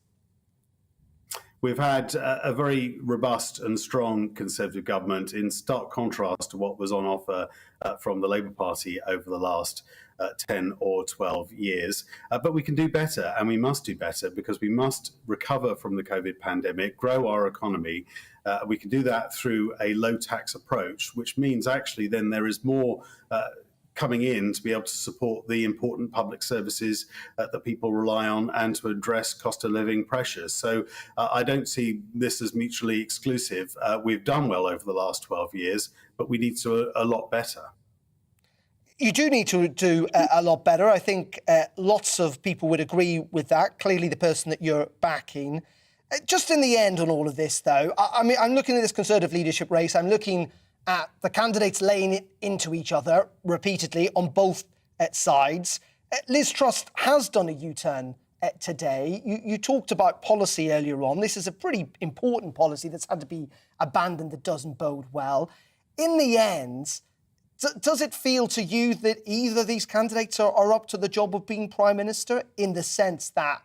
We've had a very robust and strong Conservative government, in stark contrast to what was on offer from the Labour Party over the last 10 or 12 years. But we can do better, and we must do better, because we must recover from the COVID pandemic, grow our economy. We can do that through a low tax approach, which means actually then there is more coming in to be able to support the important public services that people rely on and to address cost of living pressures. So I don't see this as mutually exclusive. We've done well over the last 12 years, but we need to do a lot better. You do need to do a lot better. I think lots of people would agree with that. Clearly, the person that you're backing. Just in the end on all of this, though, I mean, I'm looking at this Conservative leadership race. I'm looking at the candidates laying into each other repeatedly on both sides. Liz Truss has done a U-turn today. You talked about policy earlier on. This is a pretty important policy that's had to be abandoned that doesn't bode well. In the end, does it feel to you that either of these candidates are up to the job of being Prime Minister, in the sense that,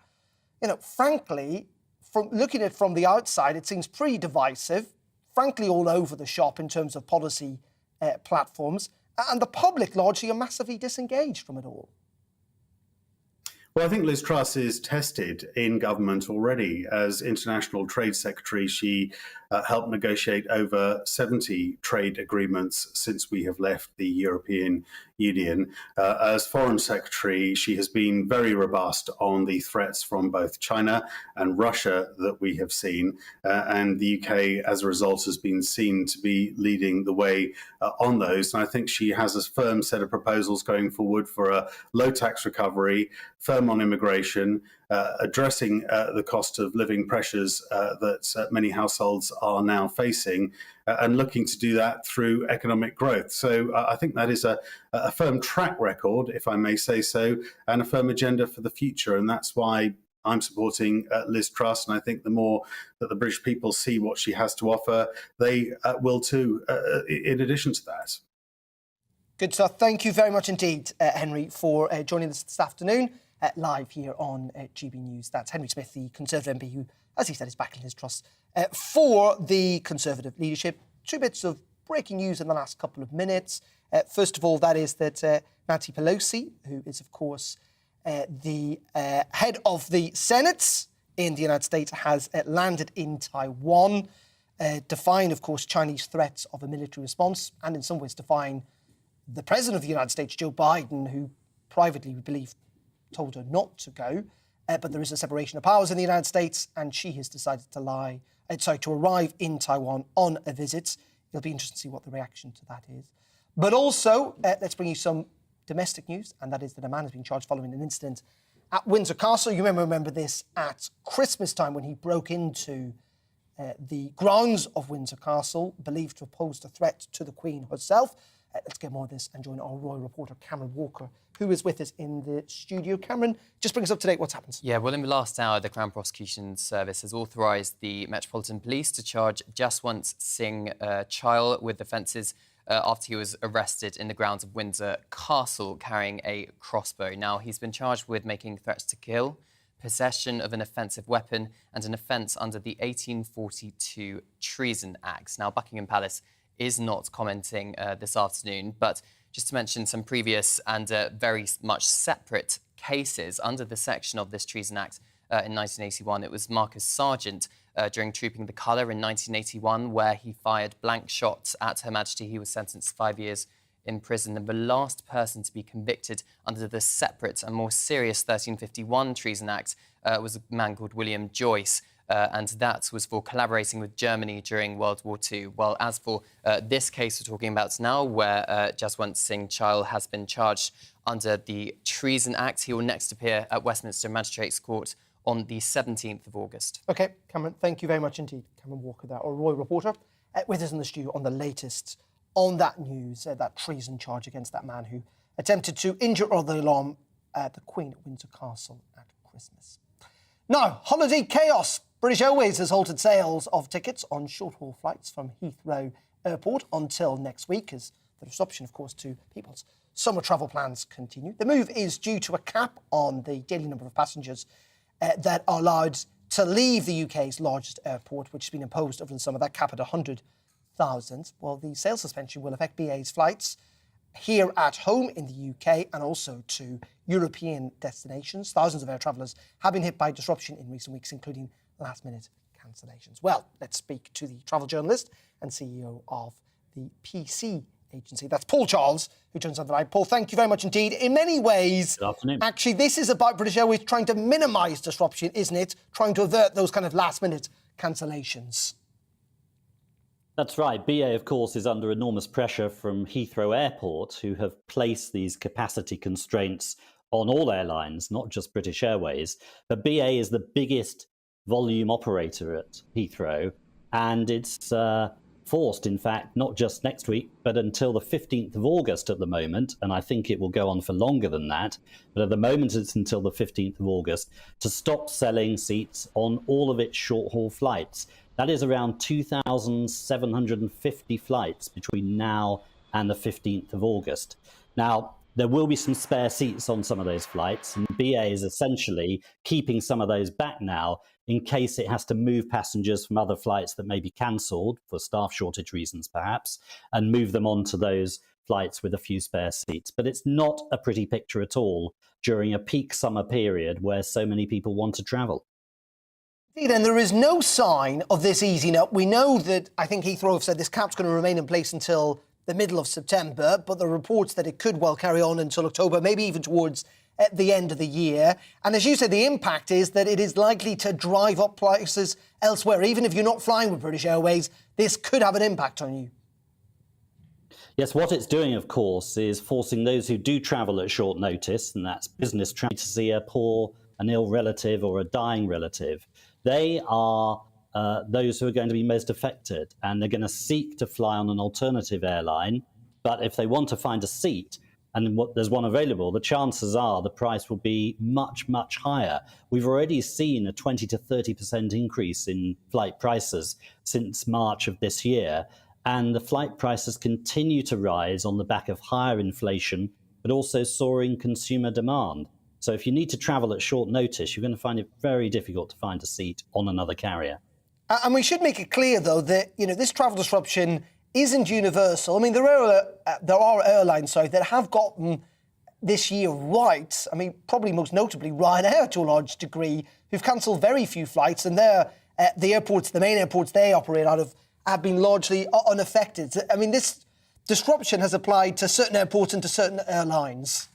frankly, from looking at it from the outside, it seems pretty divisive, frankly, all over the shop in terms of policy platforms, and the public largely are massively disengaged from it all? Well, I think Liz Truss is tested in government already. As International Trade Secretary, she helped negotiate over 70 trade agreements since we have left the European Union. As Foreign Secretary, she has been very robust on the threats from both China and Russia that we have seen. And the UK, as a result, has been seen to be leading the way on those. And I think she has a firm set of proposals going forward for a low tax recovery, firm on immigration, addressing the cost of living pressures that many households are now facing, and looking to do that through economic growth. So I think that is a firm track record, if I may say so, and a firm agenda for the future. And that's why I'm supporting Liz Truss. And I think the more that the British people see what she has to offer, they will too, in addition to that. Good stuff. Thank you very much indeed, Henry, for joining us this afternoon. Live here on GB News. That's Henry Smith, the Conservative MP, who, as he said, is backing Liz Truss for the Conservative leadership. Two bits of breaking news in the last couple of minutes. First of all, that is that Nancy Pelosi, who is, of course, the head of the Senate in the United States, has landed in Taiwan, defying, of course, Chinese threats of a military response, and in some ways defying the President of the United States, Joe Biden, who privately, we believe, told her not to go, but there is a separation of powers in the United States, and she has decided to arrive in Taiwan on a visit. It'll be interesting to see what the reaction to that is. But also, let's bring you some domestic news, and that is that a man has been charged following an incident at Windsor Castle. You remember this at Christmas time when he broke into the grounds of Windsor Castle, believed to have posed a threat to the Queen herself. Let's get more of this and join our royal reporter, Cameron Walker, who is with us in the studio. Cameron, just bring us up to date. What's happened? Yeah, well, in the last hour, the Crown Prosecution Service has authorised the Metropolitan Police to charge Jaswant Singh Chahal with offences after he was arrested in the grounds of Windsor Castle carrying a crossbow. Now, he's been charged with making threats to kill, possession of an offensive weapon, and an offence under the 1842 Treason Act. Now, Buckingham Palace is not commenting this afternoon, but just to mention some previous and very much separate cases under the section of this Treason Act in 1981. It was Marcus Sargent during Trooping the Colour in 1981, where he fired blank shots at Her Majesty. He was sentenced to 5 years in prison. And the last person to be convicted under the separate and more serious 1351 Treason Act was a man called William Joyce. And that was for collaborating with Germany during World War II. Well, as for this case we're talking about now, where Jaswant Singh Chahal has been charged under the Treason Act, he will next appear at Westminster Magistrates Court on the 17th of August. OK, Cameron, thank you very much indeed. Cameron Walker there, our royal reporter, with us in the studio on the latest on that news, that treason charge against that man who attempted to injure or alarm the Queen at Windsor Castle at Christmas. Now, holiday chaos. British Airways has halted sales of tickets on short-haul flights from Heathrow Airport until next week, as the disruption, of course, to people's summer travel plans continue. The move is due to a cap on the daily number of passengers that are allowed to leave the UK's largest airport, which has been imposed over the summer. That cap at 100,000. Well, the sales suspension will affect BA's flights here at home in the UK and also to European destinations. Thousands of air travellers have been hit by disruption in recent weeks, including last-minute cancellations. Well, let's speak to the travel journalist and CEO of the PC agency. That's Paul Charles, who joins us on the line. Paul, thank you very much indeed. In many ways, good afternoon. Actually, this is about British Airways trying to minimise disruption, isn't it? Trying to avert those kind of last-minute cancellations. That's right. BA, of course, is under enormous pressure from Heathrow Airport, who have placed these capacity constraints on all airlines, not just British Airways. But BA is the biggest volume operator at Heathrow, and it's forced, in fact, not just next week, but until the 15th of August at the moment, and I think it will go on for longer than that, but at the moment it's until the 15th of August, to stop selling seats on all of its short-haul flights. That is around 2,750 flights between now and the 15th of August. Now, there will be some spare seats on some of those flights, and BA is essentially keeping some of those back now in case it has to move passengers from other flights that may be cancelled for staff shortage reasons, perhaps, and move them onto those flights with a few spare seats. But it's not a pretty picture at all during a peak summer period where so many people want to travel. Indeed, and there is no sign of this easing up. We know that, I think Heathrow have said this cap's going to remain in place until the middle of September, but there are reports that it could well carry on until October, maybe even towards the end of the year. And as you said, the impact is that it is likely to drive up prices elsewhere. Even if you're not flying with British Airways, this could have an impact on you. Yes, what it's doing, of course, is forcing those who do travel at short notice, and that's business travel, to see a poor, an ill relative or a dying relative. They are those who are going to be most affected, and they're going to seek to fly on an alternative airline. But if they want to find a seat and there's one available, the chances are the price will be much, much higher. We've already seen a 20 to 30% increase in flight prices since March of this year, and the flight prices continue to rise on the back of higher inflation, but also soaring consumer demand. So if you need to travel at short notice, you're going to find it very difficult to find a seat on another carrier. And we should make it clear, though, that this travel disruption isn't universal. I mean, there are airlines, that have gotten this year right. I mean, probably most notably Ryanair to a large degree, who've cancelled very few flights, and the main airports they operate out of, have been largely unaffected. I mean, this disruption has applied to certain airports and to certain airlines.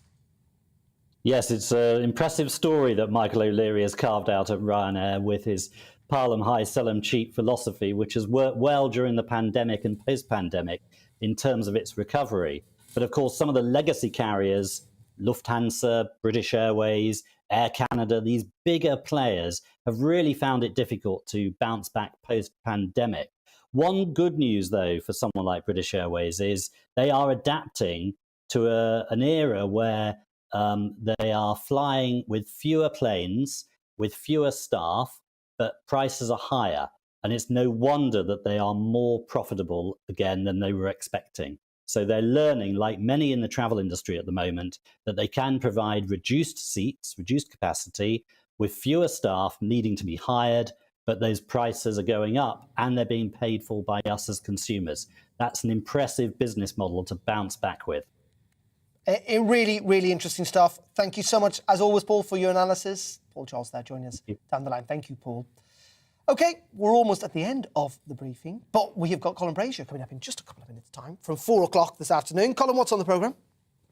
Yes, it's an impressive story that Michael O'Leary has carved out at Ryanair with his pile 'em high, sell 'em cheap philosophy, which has worked well during the pandemic and post-pandemic in terms of its recovery. But of course, some of the legacy carriers, Lufthansa, British Airways, Air Canada, these bigger players have really found it difficult to bounce back post-pandemic. One good news, though, for someone like British Airways is they are adapting to an era where they are flying with fewer planes, with fewer staff, but prices are higher. And it's no wonder that they are more profitable again than they were expecting. So they're learning, like many in the travel industry at the moment, that they can provide reduced seats, reduced capacity, with fewer staff needing to be hired, but those prices are going up and they're being paid for by us as consumers. That's an impressive business model to bounce back with. Really, really interesting stuff. Thank you so much, as always, Paul, for your analysis. Paul Charles there joining us down the line. Thank you, Paul. OK, we're almost at the end of the briefing, but we have got Colin Brazier coming up in just a couple of minutes' time from 4 o'clock this afternoon. Colin, what's on the programme?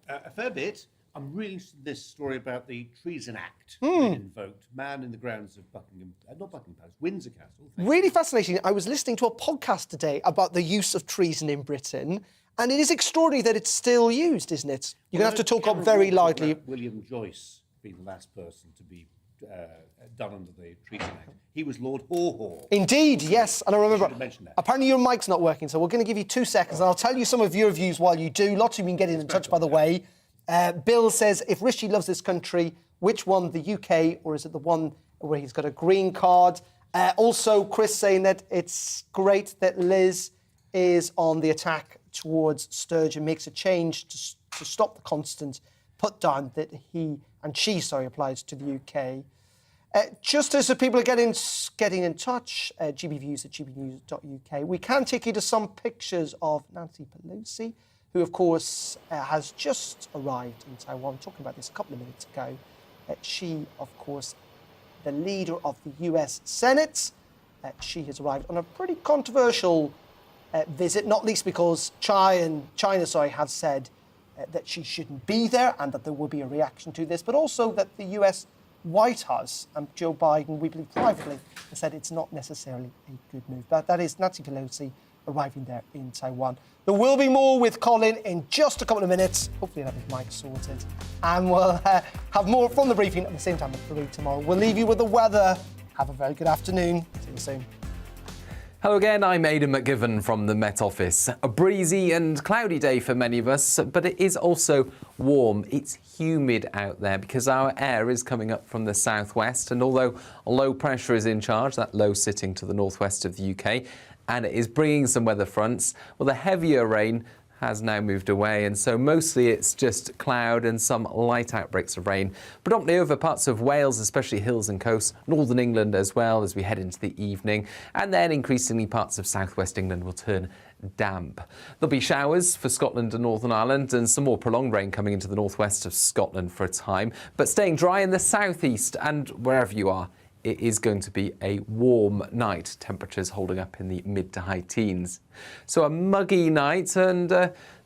A fair bit. I'm really interested in this story about the Treason Act being invoked. Man in the grounds of Windsor Castle. Really fascinating. I was listening to a podcast today about the use of treason in Britain, and it is extraordinary that it's still used, isn't it? You're going to have to talk up very loudly. William Joyce being the last person to be done under the Treason Act. He was Lord Haw-Haw. Indeed, yes. And I remember, that. Apparently your mic's not working, so we're going to give you 2 seconds, and I'll tell you some of your views while you do. Lots of you been getting in touch, by the way. Bill says, if Rishi loves this country, which one, the UK, or is it the one where he's got a green card? Also, Chris saying that it's great that Liz is on the attack towards Sturgeon, makes a change to stop the constant put down that she applies to the UK. Just as people are getting in touch, gbviews@gbnews.uk, we can take you to some pictures of Nancy Pelosi, who, of course, has just arrived in Taiwan. Talking about this a couple of minutes ago. She, of course, the leader of the US Senate. She has arrived on a pretty controversial visit, not least because China has said that she shouldn't be there and that there will be a reaction to this, but also that the US White House and Joe Biden, we believe privately, has said it's not necessarily a good move. That is Nancy Pelosi arriving there in Taiwan. There will be more with Colin in just a couple of minutes. Hopefully that is mic sorted. And we'll have more from the briefing at the same time at 3 tomorrow. We'll leave you with the weather. Have a very good afternoon. See you soon. Hello again, I'm Aidan McGivern from the Met Office. A breezy and cloudy day for many of us, but it is also warm. It's humid out there because our air is coming up from the southwest, and although low pressure is in charge, that low sitting to the northwest of the UK, and it is bringing some weather fronts, well, the heavier rain has now moved away, and so mostly it's just cloud and some light outbreaks of rain, predominantly over parts of Wales, especially hills and coasts, northern England as well as we head into the evening, and then increasingly parts of southwest England will turn damp. There'll be showers for Scotland and Northern Ireland and some more prolonged rain coming into the northwest of Scotland for a time, but staying dry in the southeast and wherever you are. It is going to be a warm night, temperatures holding up in the mid to high teens. So a muggy night and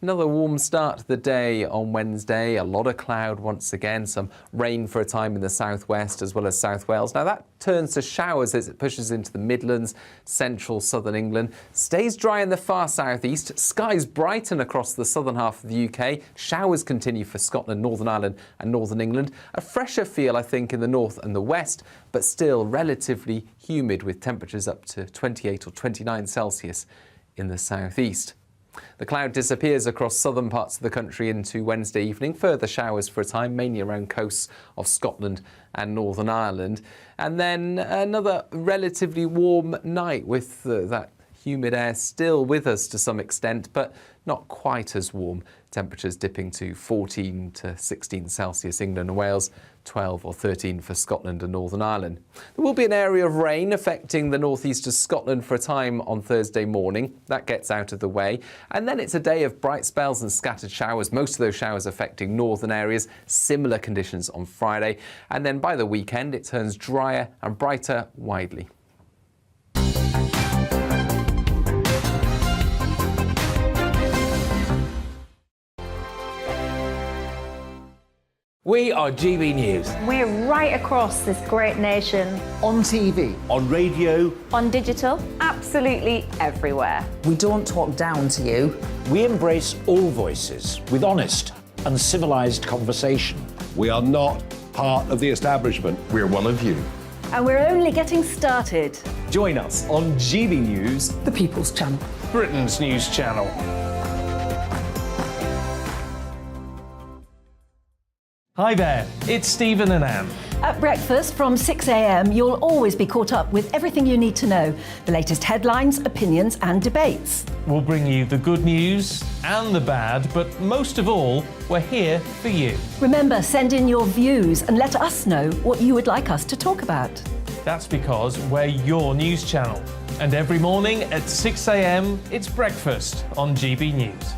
another warm start to the day on Wednesday. A lot of cloud once again, some rain for a time in the southwest as well as South Wales. Now that turns to showers as it pushes into the Midlands, central southern England. Stays dry in the far southeast. Skies brighten across the southern half of the UK. Showers continue for Scotland, Northern Ireland and northern England. A fresher feel, I think, in the north and the west, but still relatively humid with temperatures up to 28 or 29 Celsius in the southeast. The cloud disappears across southern parts of the country into Wednesday evening. Further showers for a time, mainly around coasts of Scotland and Northern Ireland. And then another relatively warm night with that humid air still with us to some extent, but not quite as warm. Temperatures dipping to 14 to 16 Celsius, England and Wales, 12 or 13 for Scotland and Northern Ireland. There will be an area of rain affecting the northeast of Scotland for a time on Thursday morning. That gets out of the way. And then it's a day of bright spells and scattered showers, most of those showers affecting northern areas. Similar conditions on Friday. And then by the weekend, it turns drier and brighter widely. We are GB News. We're right across this great nation. On TV. On radio. On digital. Absolutely everywhere. We don't talk down to you. We embrace all voices with honest and civilised conversation. We are not part of the establishment. We're one of you. And we're only getting started. Join us on GB News, the People's Channel. Britain's news channel. Hi there, it's Stephen and Anne. At breakfast from 6 a.m, you'll always be caught up with everything you need to know, the latest headlines, opinions and debates. We'll bring you the good news and the bad, but most of all, we're here for you. Remember, send in your views and let us know what you would like us to talk about. That's because we're your news channel. And every morning at 6 a.m, it's breakfast on GB News.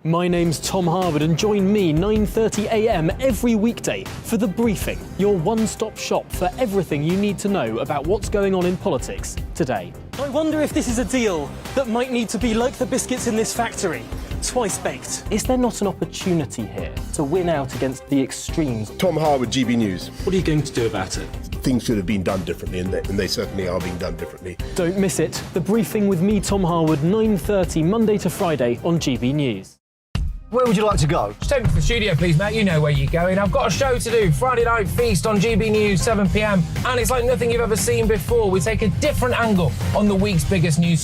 My name's Tom Harwood and join me 9:30 a.m. every weekday for The Briefing, your one-stop shop for everything you need to know about what's going on in politics today. I wonder if this is a deal that might need to be like the biscuits in this factory, twice baked. Is there not an opportunity here to win out against the extremes? Tom Harwood, GB News. What are you going to do about it? Things should have been done differently, and they certainly are being done differently. Don't miss it. The Briefing with me, Tom Harwood, 9:30 Monday to Friday on GB News. Where would you like to go? Just take me to the studio, please, mate. You know where you're going. I've got a show to do. Friday Night Feast on GB News, 7 p.m. And it's like nothing you've ever seen before. We take a different angle on the week's biggest news